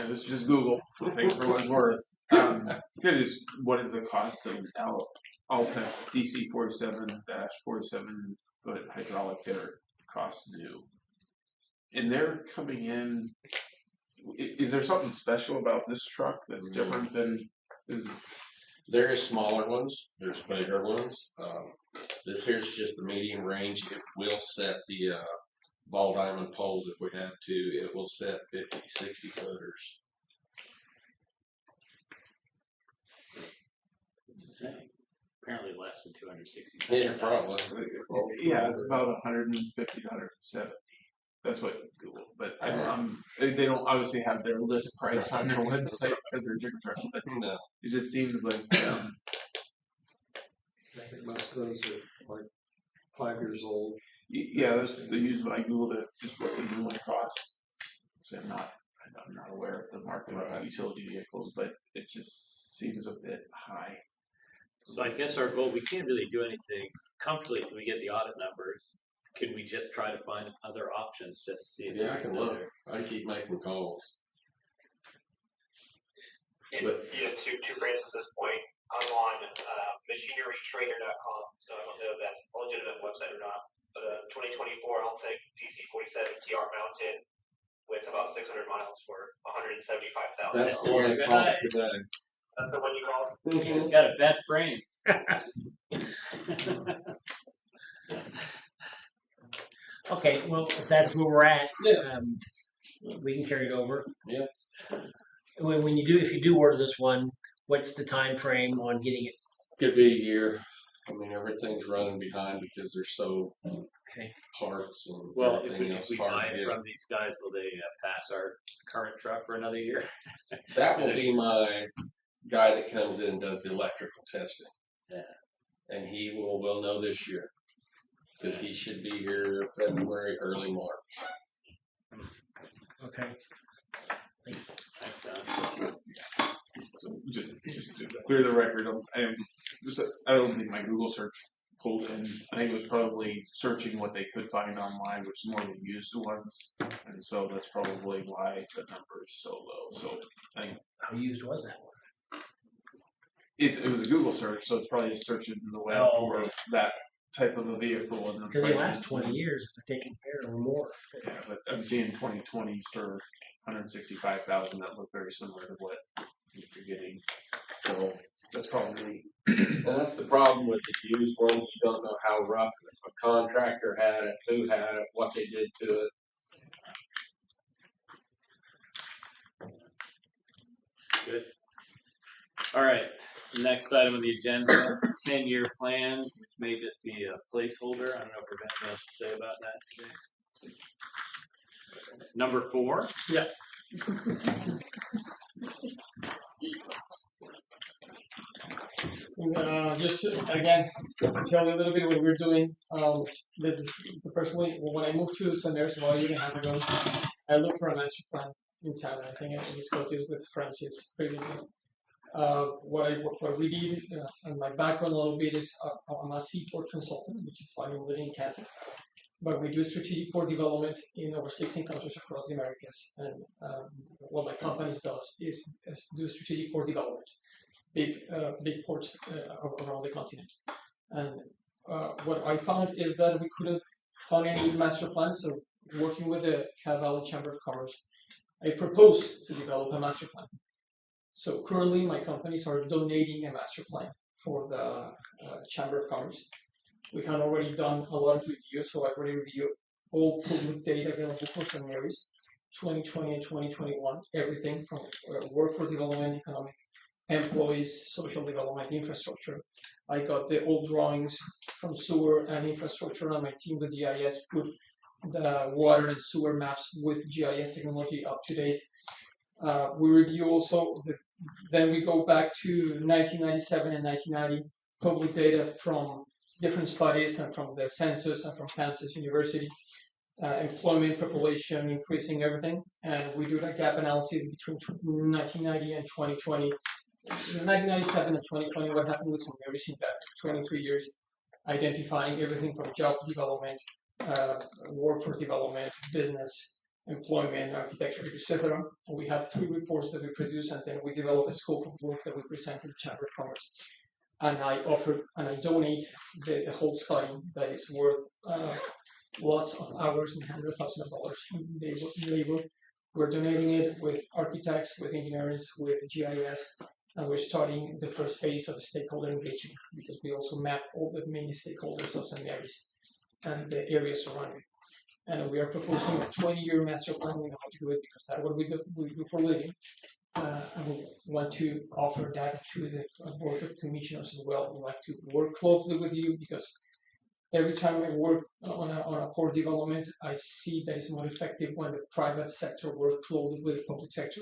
This is just Google. Thanks for what it's worth. What is the cost of Altec DC 47-47 foot hydraulic bidder cost due? And they're coming in. Is there something special about this truck that's different than? There's smaller ones. There's bigger ones. This here's just the medium range. It will set the ball diamond poles if we have to. It will set 50, 60 footers. It's the same. Apparently less than 260. Yeah, probably. Yeah, it's about 150 to 170. That's what Google. But they don't obviously have their list price on their website for their jig truck. But No. It just seems like. I think most of those are like 5 years old. Yeah, that's the used one. I googled it. Just what's the new one cost? So I'm not aware of the market of utility vehicles, but it just seems a bit high. So I guess our goal, we can't really do anything comfortably until we get the audit numbers. Can we just try to find other options just to see if I can look. I keep making calls. And to Francis's point, I'm on machinerytrader.com, so I don't know if that's a legitimate website or not. But 2024, I'll take DC 47 TR mounted with about 600 miles for $175,000. That's the one I called today. That's the one you called? He's got a bent brain. okay. Well, if that's where we're at, we can carry it over. Yeah. If you do order this one, what's the time frame on getting it? Could be a year. I mean, everything's running behind because there's so parts and everything else if we hard buy to it get. from these guys, will they pass our current truck for another year? That will be my guy that comes in and does the electrical testing. Yeah. And he will know this year. Because he should be here February, early March. Okay. Thanks, Don. So just to clear the record, I don't think my Google search pulled in. I think it was probably searching what they could find online, which is more the used ones, and so that's probably why the number is so low. So I think how used was that one? It was a Google search, so it's probably just searching the web for that type of a vehicle. And because they last 20 years if they're taking care or more. Yeah, but I'm seeing 2020s for 165,000. That look very similar to what you're getting. So that's probably. And that's the problem with the used ones. You don't know how rough a contractor had it, who had it, what they did to it. Good. All right. Next item on the agenda: 10-year plan, which may just be a placeholder. I don't know if we're going to have to say about that today. Number 4. Yeah. Just again, to tell you a little bit what we're doing. This personally, when I moved to San Mary's about a year and a half ago, I looked for a master plan in town. I think I discussed this with Francis previously. What we did, and my background a little bit is I'm a seaport consultant, which is why I'm living in Kansas. But we do strategic port development in over 16 countries across the Americas. And what my company does is do strategic port development, big ports around the continent. And what I found is that we couldn't find any master plan. So working with the Cal Valley Chamber of Commerce, I proposed to develop a master plan. So currently, my companies are donating a master plan for the Chamber of Commerce. We have already done a lot of reviews, so I've already reviewed all public data available for St. Mary's, 2020 and 2021, everything from workforce development, economic, employees, social development, infrastructure. I got the old drawings from sewer and infrastructure, and my team with GIS put the water and sewer maps with GIS technology up to date. We review also, then we go back to 1997 and 1990 public data from different studies and from the census and from Kansas University, employment, population, increasing everything. And we do a gap analysis between 1990 and 2020. 1997 and 2020, what happened with St. Mary's in that 23 years, identifying everything from job development, workforce development, business, employment, architecture, etc. We have 3 reports that we produce, and then we develop a scope of work that we present to the Chamber of Commerce. And I donate the whole study that is worth lots of hours and hundreds of thousands of dollars in labor. We're donating it with architects, with engineers, with GIS, and we're starting the first phase of stakeholder engagement because we also map all the main stakeholders of St. Mary's and the areas surrounding. And we are proposing a 20-year master plan. We know how to do it because that's what we do for a living. And we want to offer that to the Board of Commissioners as well. We like to work closely with you because every time I work on a port development, I see that it's more effective when the private sector works closely with the public sector.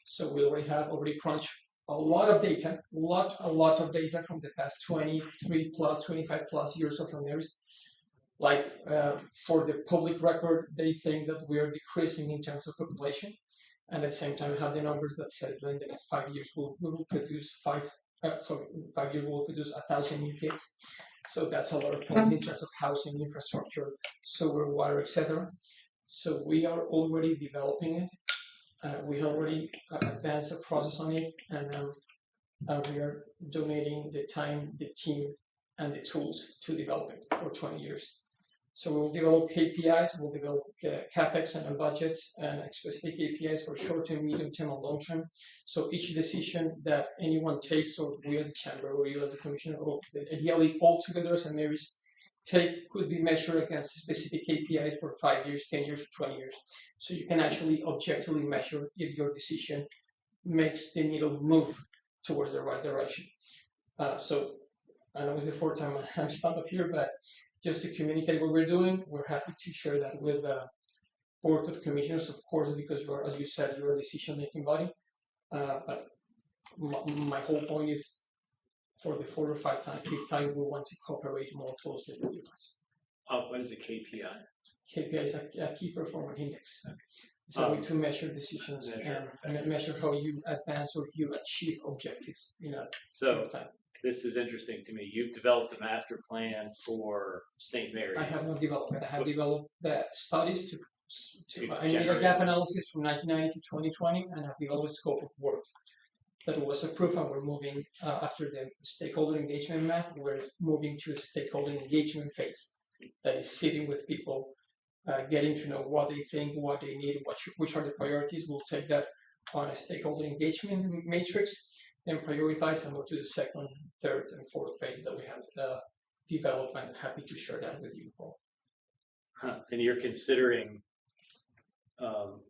So we already crunched a lot of data, a lot of data from the past 23 plus, 25 plus years of Mary's. Like for the public record, they think that we are decreasing in terms of population. And at the same time, we have the numbers that say that in the next 5 years, we will produce 5 years, we'll produce 1,000 new kids. So that's a lot of points in terms of housing, infrastructure, sewer, water, etc. So we are already developing it. We have already advanced the process on it, and we are donating the time, the team, and the tools to develop it for 20 years. So we'll develop KPIs, we'll develop CapEx and budgets and specific KPIs for short-term, medium-term, and long-term. So each decision that anyone takes, or we at the Chamber, or you as the Commissioner, or ideally all together as St. Mary's take, could be measured against specific KPIs for 5 years, 10 years, or 20 years. So you can actually objectively measure if your decision makes the needle move towards the right direction. So I know it's the 4th time I'm stuck up here, but just to communicate what we're doing, we're happy to share that with the Board of Commissioners, of course, because you're, as you said, you're a decision-making body. But my whole point is, for the 4th or 5th time, we want to cooperate more closely with you guys. Oh, what is a KPI? KPI is a key performance index. It's a way to measure decisions and measure how you advance or you achieve objectives in a short time. This is interesting to me. You've developed a master plan for St. Mary's. I have not developed it. I have developed the studies I made a gap analysis from 1990 to 2020, and I've developed a scope of work that was approved, and we're moving after the stakeholder engagement map. We're moving to a stakeholder engagement phase that is sitting with people, getting to know what they think, what they need, which are the priorities. We'll take that on a stakeholder engagement matrix and prioritize and go to the 2nd, 3rd, and 4th phase that we have developed. I'm happy to share that with you all. And you're considering,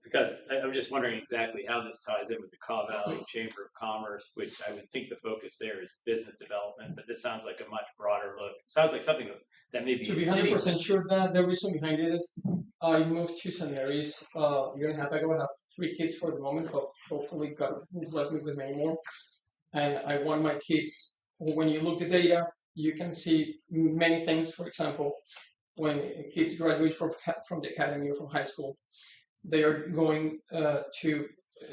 because I'm just wondering exactly how this ties in with the Caw Valley Chamber of Commerce, which I would think the focus there is business development, but this sounds like a much broader look. Sounds like something that maybe to be 100% sure that the reason behind it is I moved to St. Mary's a year and a half ago. I have 3 kids for the moment, but hopefully God will bless me with many more. And I want my kids when you look at the data, you can see many things. For example, when kids graduate from the academy or from high school, they are going to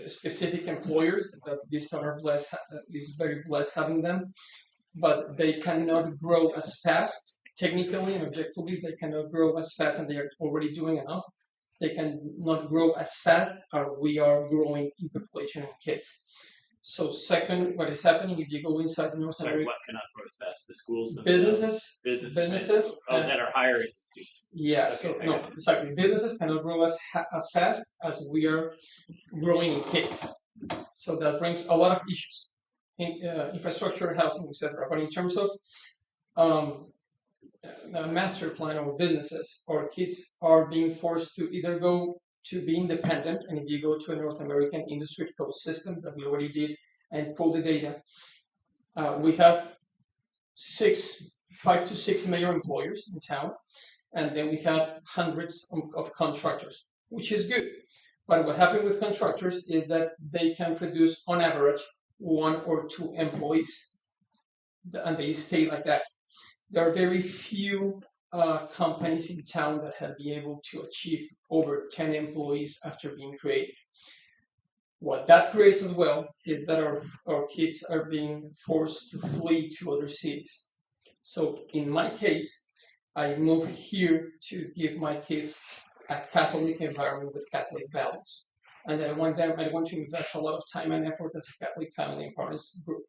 specific employers that these are blessed, is very blessed having them, but they cannot grow as fast. Technically and objectively, they cannot grow as fast, and they are already doing enough. They cannot grow as fast as we are growing in population and kids. So second, what is happening if you go inside North America? What cannot grow as fast? The schools themselves? Businesses that are hiring students. Yeah, okay, so no, exactly. Businesses cannot grow as fast as we are growing in kids. So that brings a lot of issues in infrastructure, housing, etc. But in terms of a master plan of businesses, our kids are being forced to either go to be independent, and if you go to a North American industry code system that we already did and pull the data, we have 5 to 6 major employers in town, and then we have hundreds of contractors, which is good. But what happens with contractors is that they can produce, on average, 1 or 2 employees, and they stay like that. There are very few companies in town that have been able to achieve over 10 employees after being created. What that creates as well is that our kids are being forced to flee to other cities. So in my case, I moved here to give my kids a Catholic environment with Catholic values. And I want to invest a lot of time and effort as a Catholic family and parents group,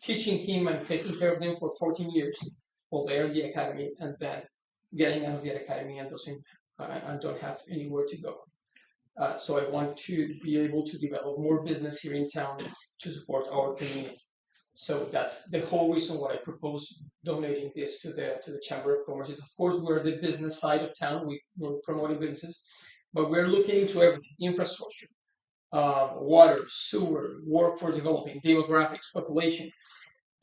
teaching him and taking care of them for 14 years while they're in the academy, and then getting out of the academy and don't have anywhere to go. So I want to be able to develop more business here in town to support our community. So that's the whole reason why I propose donating this to the Chamber of Commerce. Is of course we're the business side of town. We're promoting businesses, but we're looking into everything: infrastructure, water, sewer, workforce development, demographics, population.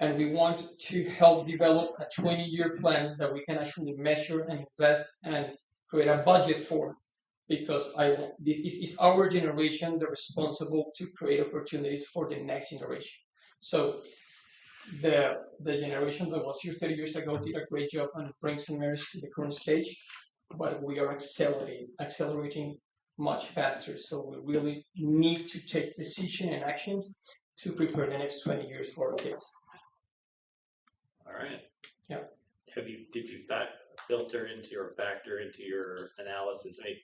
And we want to help develop a 20-year plan that we can actually measure and invest and create a budget for, because this is our generation the responsible to create opportunities for the next generation. So the generation that was here 30 years ago did a great job and bring St. Mary's to the current stage, but we are accelerating much faster. So we really need to take decision and actions to prepare the next 20 years for our kids. All right. Yeah. Did you factor into your analysis? I mean,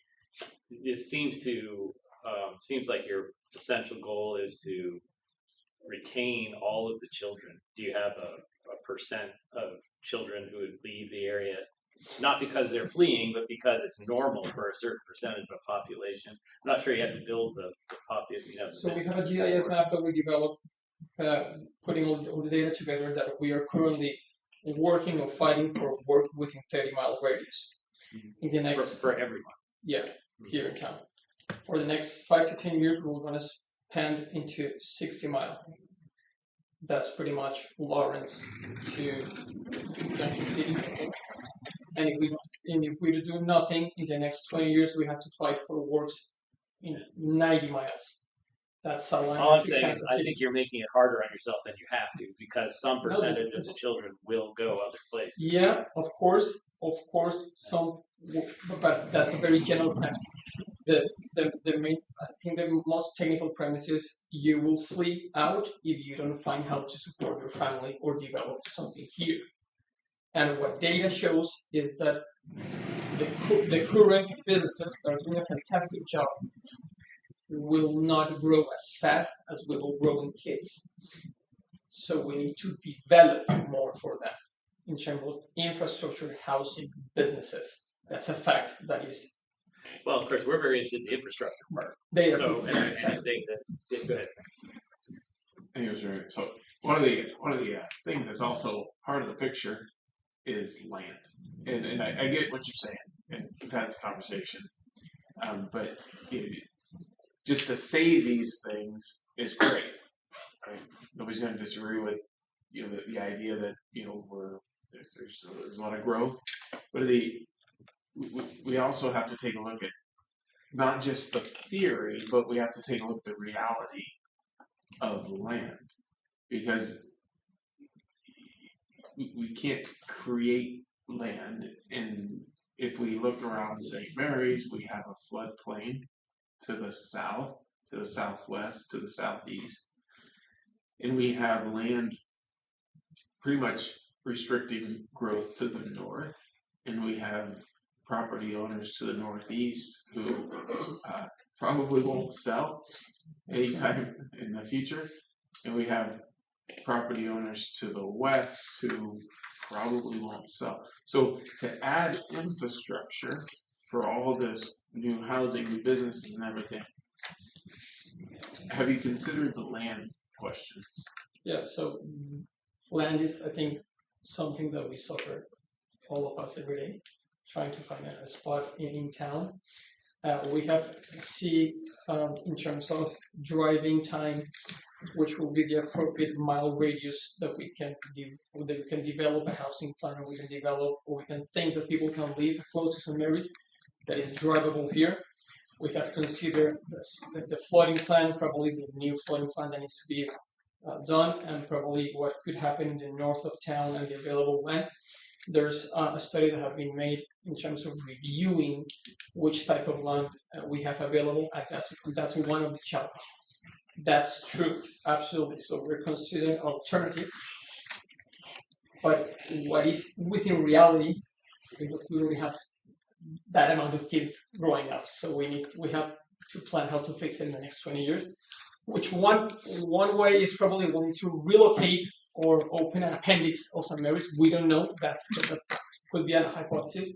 it seems like your essential goal is to retain all of the children. Do you have a percent of children who would leave the area, not because they're fleeing, but because it's normal for a certain percentage of population? I'm not sure you have to build the population. So we have a GIS map that we developed, putting all the data together, that we are currently working or fighting for work within 30-mile radius. In the next for everyone. Yeah, here in town. For the next 5 to 10 years, we're going to expand into 60-mile. That's pretty much Lawrence to Junction City. And if we do nothing in the next 20 years, we have to fight for works in 90 miles. That's a line. All I'm saying is, I think you're making it harder on yourself than you have to, because some percentage of the children will go other places. Yeah, of course, some, but that's a very general premise. The main, I think the most technical premise is you will flee out if you don't find how to support your family or develop something here. And what data shows is that the current businesses that are doing a fantastic job will not grow as fast as we will grow in kids. So we need to develop more for them in terms of infrastructure, housing, businesses. That's a fact. That is. Well, of course, we're very interested in the infrastructure part. So, and I think that go ahead. So one of the things that's also part of the picture is land, and I get what you're saying, and we've had the conversation, but just to say these things is great. Right? Nobody's going to disagree with the idea that there's a lot of growth, but we also have to take a look at not just the theory, but we have to take a look at the reality of land, because we can't create land. And if we look around St. Mary's, we have a floodplain to the south, to the southwest, to the southeast, and we have land pretty much restricting growth to the north, and we have property owners to the northeast who probably won't sell anytime in the future, and we have property owners to the west who probably won't sell. So to add infrastructure for all this new housing, new businesses and everything, have you considered the land question? Yeah, so land is, I think, something that we suffer, all of us every day, trying to find a spot in town. We have see in terms of driving time, which will be the appropriate mile radius that we can develop a housing plan, or we can develop, or we can think that people can live close to St. Mary's that is drivable here. We have considered the flooding plan, probably the new flooding plan that needs to be done, and probably what could happen in the north of town and the available land. There's a study that has been made in terms of reviewing which type of land we have available, and that's one of the challenges. That's true, absolutely. So we're considering alternative, but what is within reality is that we already have that amount of kids growing up. So we have to plan how to fix it in the next 20 years. Which one way is probably going to relocate or open an appendix of St. Mary's. We don't know. That could be a hypothesis.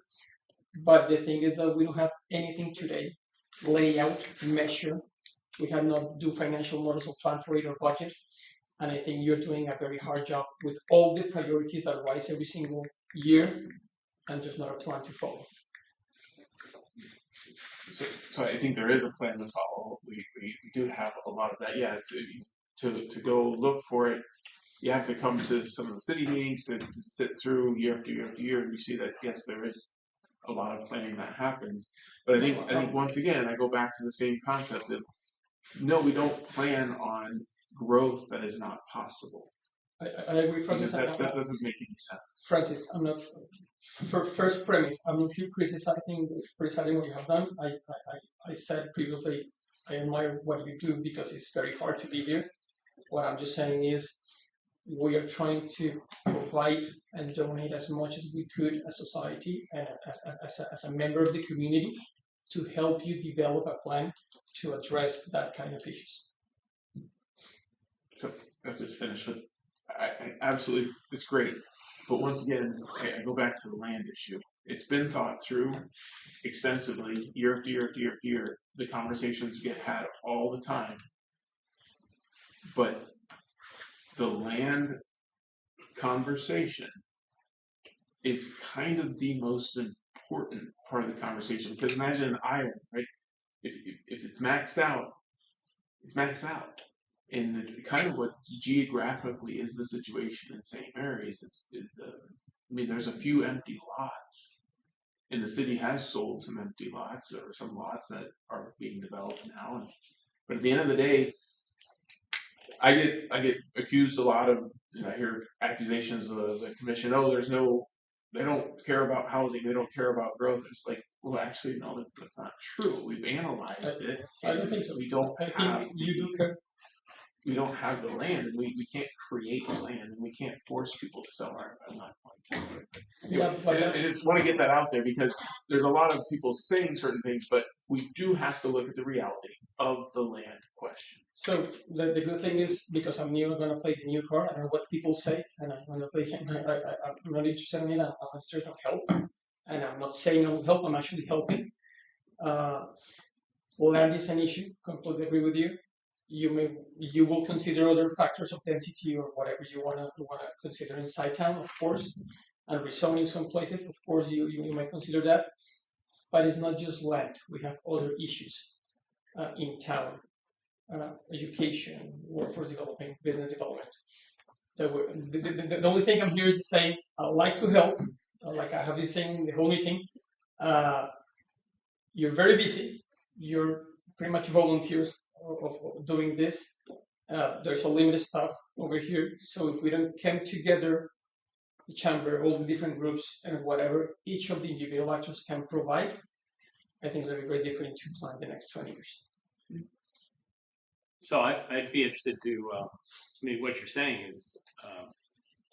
But the thing is that we don't have anything today. Layout, measure. We have not do financial models or plan for it or budget. And I think you're doing a very hard job with all the priorities that rise every single year, and there's not a plan to follow. So I think there is a plan to follow. We do have a lot of that. Yeah, it's, to go look for it, you have to come to some of the city meetings to sit through year after year after year, and you see that yes, there is a lot of planning that happens. But I think once again, I go back to the same concept of no, we don't plan on growth that is not possible. I agree, Francis. That doesn't make any sense. Francis, I'm not. First premise, I'm not here criticizing what you have done. I said previously, I admire what you do because it's very hard to be here. What I'm just saying is, we are trying to provide and donate as much as we could as society and as a member of the community to help you develop a plan to address that kind of issues. So let's just finish with, I absolutely, it's great. But once again, I go back to the land issue. It's been thought through extensively, year after year after year after year. The conversations get had all the time. But the land conversation is kind of the most important part of the conversation. Because imagine an island, right? If it's maxed out, it's maxed out. And kind of what geographically is the situation in St. Mary's is I mean, there's a few empty lots, and the city has sold some empty lots or some lots that are being developed now. But at the end of the day, I get accused a lot of, and I hear accusations of the commission. Oh, they don't care about housing. They don't care about growth. It's like, well, actually, no, that's not true. We've analyzed it. I don't think so. We don't have the land, and we can't create the land, and we can't force people to sell our land. Yeah, but I just want to get that out there because there's a lot of people saying certain things, but we do have to look at the reality of the land question. So the good thing is, because I'm new, I'm going to play the new card. I don't know what people say, and I'm going to play. I'm not interested in it unless there's no help, and I'm not saying no help. I'm actually helping. Land is an issue. Completely agree with you. You will consider other factors of density or whatever you wanna consider inside town, of course, and rezoning some places, of course, you might consider that. But it's not just land. We have other issues in town: education, workforce development, business development. The only thing I'm here to say, I like to help. Like I have been saying the whole meeting. You're very busy. You're pretty much volunteers of doing this. There's a limited stuff over here, so if we don't come together the chamber, all the different groups, and whatever each of the individual actors can provide, I think it's going to be very different to plan the next 20 years. So I'd be interested to, I mean, what you're saying is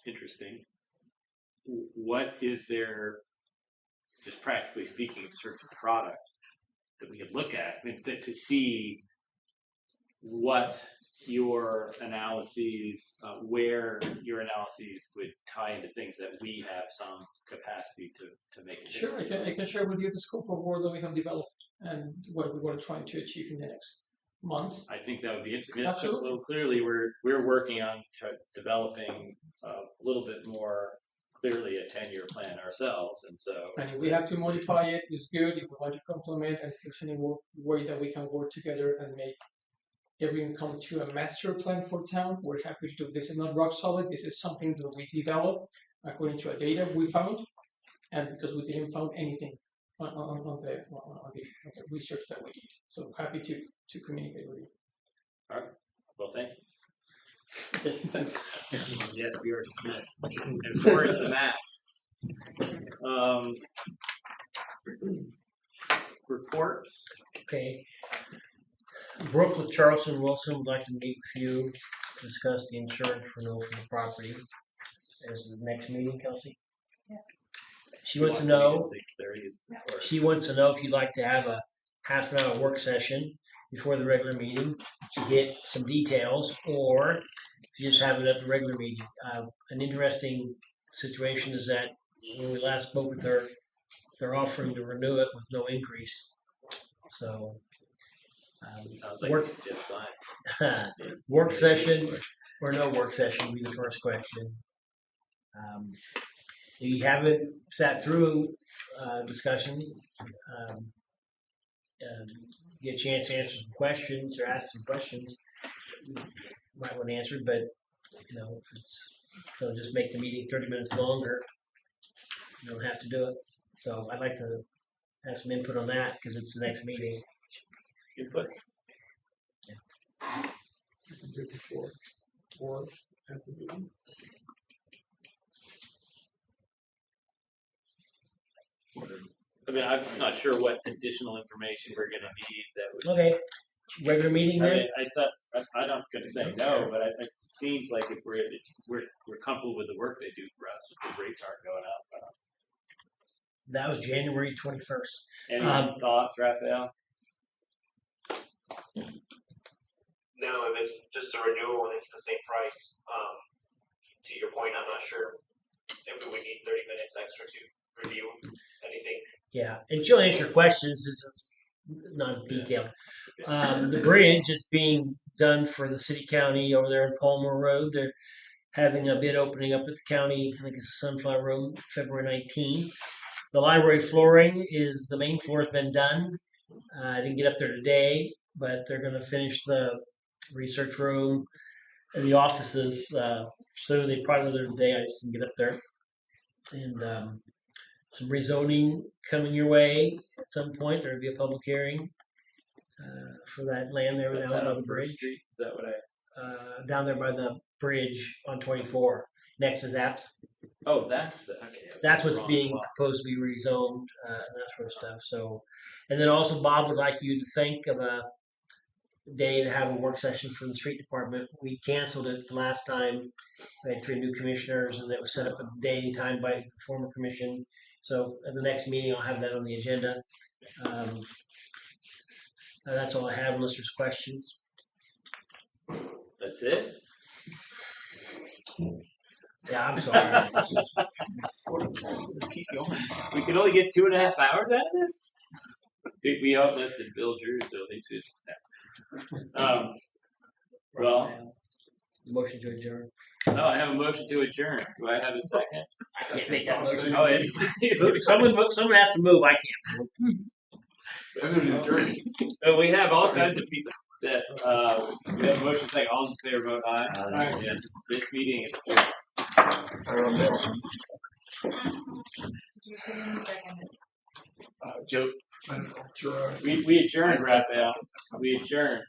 interesting. What is there, just practically speaking, in terms of product that we could look at? I mean, to see what your analyses, where your analyses would tie into things that we have some capacity to make a Sure, difference. I can share with you the scope of work that we have developed and what we were trying to achieve in the next months. I think that would be interesting. Absolutely. Well, clearly, we're working on developing a little bit more clearly a 10-year plan ourselves, and so. And if we have to modify it, it's good. If we want to complement, and if there's any way that we can work together and make everything come to a master plan for town, we're happy to do this. Is not rock solid. This is something that we developed according to a data we found, and because we didn't find anything on the research that we did. So happy to communicate with you. All right. Well, thank you. Okay, thanks. Yes, we are dismissed. And 4 is the math. Reports. Okay. Brooke with Charleston Wilson would like to meet with you to discuss the insurance renewal for the property. Is the next meeting, Kelsey? Yes. She wants to know. 6:30. She wants to know if you'd like to have a half an hour work session before the regular meeting to get some details, or if you just have it at the regular meeting. An interesting situation is that when we last spoke with her, they're offering to renew it with no increase. So. Sounds like work, you just signed. Work session or no work session would be the first question. If you haven't sat through discussion, get a chance to answer some questions or ask some questions you might want answered, but you know, if it'll just make the meeting 30 minutes longer, you don't have to do it. So I'd like to have some input on that because it's the next meeting. Input. You can do it before or at the meeting. I mean, I'm just not sure what additional information we're going to need that would. Okay, regular meeting I then. mean, I'm not going to say no, but it seems like if we're comfortable with the work they do for us, the rates aren't going up. That was January 21st. Any thoughts, Raphael? No, if it's just a renewal and it's the same price, to your point, I'm not sure if we would need 30 minutes extra to review anything. Yeah, and she'll answer questions. This is not detailed. The bridge is being done for the city county over there in Palmer Road. They're having a bid opening up at the county, I think it's the Sunflower Room, February 19th. The library flooring is, the main floor has been done. I didn't get up there today, but they're going to finish the research room and the offices soon. They probably were there today. I just didn't get up there. And some rezoning coming your way at some point. There'll be a public hearing for that land there down by the bridge. Street? Is that what I? Down there by the bridge on 24, next to Zaps. Oh, that's okay. That's what's being proposed to be rezoned and that sort of stuff. So, and then also Bob would like you to think of a day to have a work session for the street department. We canceled it the last time. We had 3 new commissioners, and that was set up a day and time by the former commission. So at the next meeting, I'll have that on the agenda. That's all I have, unless there's questions. That's it. Yeah, I'm sorry. We can only get 2.5 hours out of this. We outlisted Bill Drew, so at least it's. Well, Motion to adjourn. no, I have a motion to adjourn. Do I have a second? I can't make that motion. Oh, it is. Someone has to move. I can't move. I'm going to adjourn. So we have all kinds of people that we have a motion saying all in favor vote aye. Aye. Yes, this meeting is Joe. we adjourned, Raphael. We adjourned.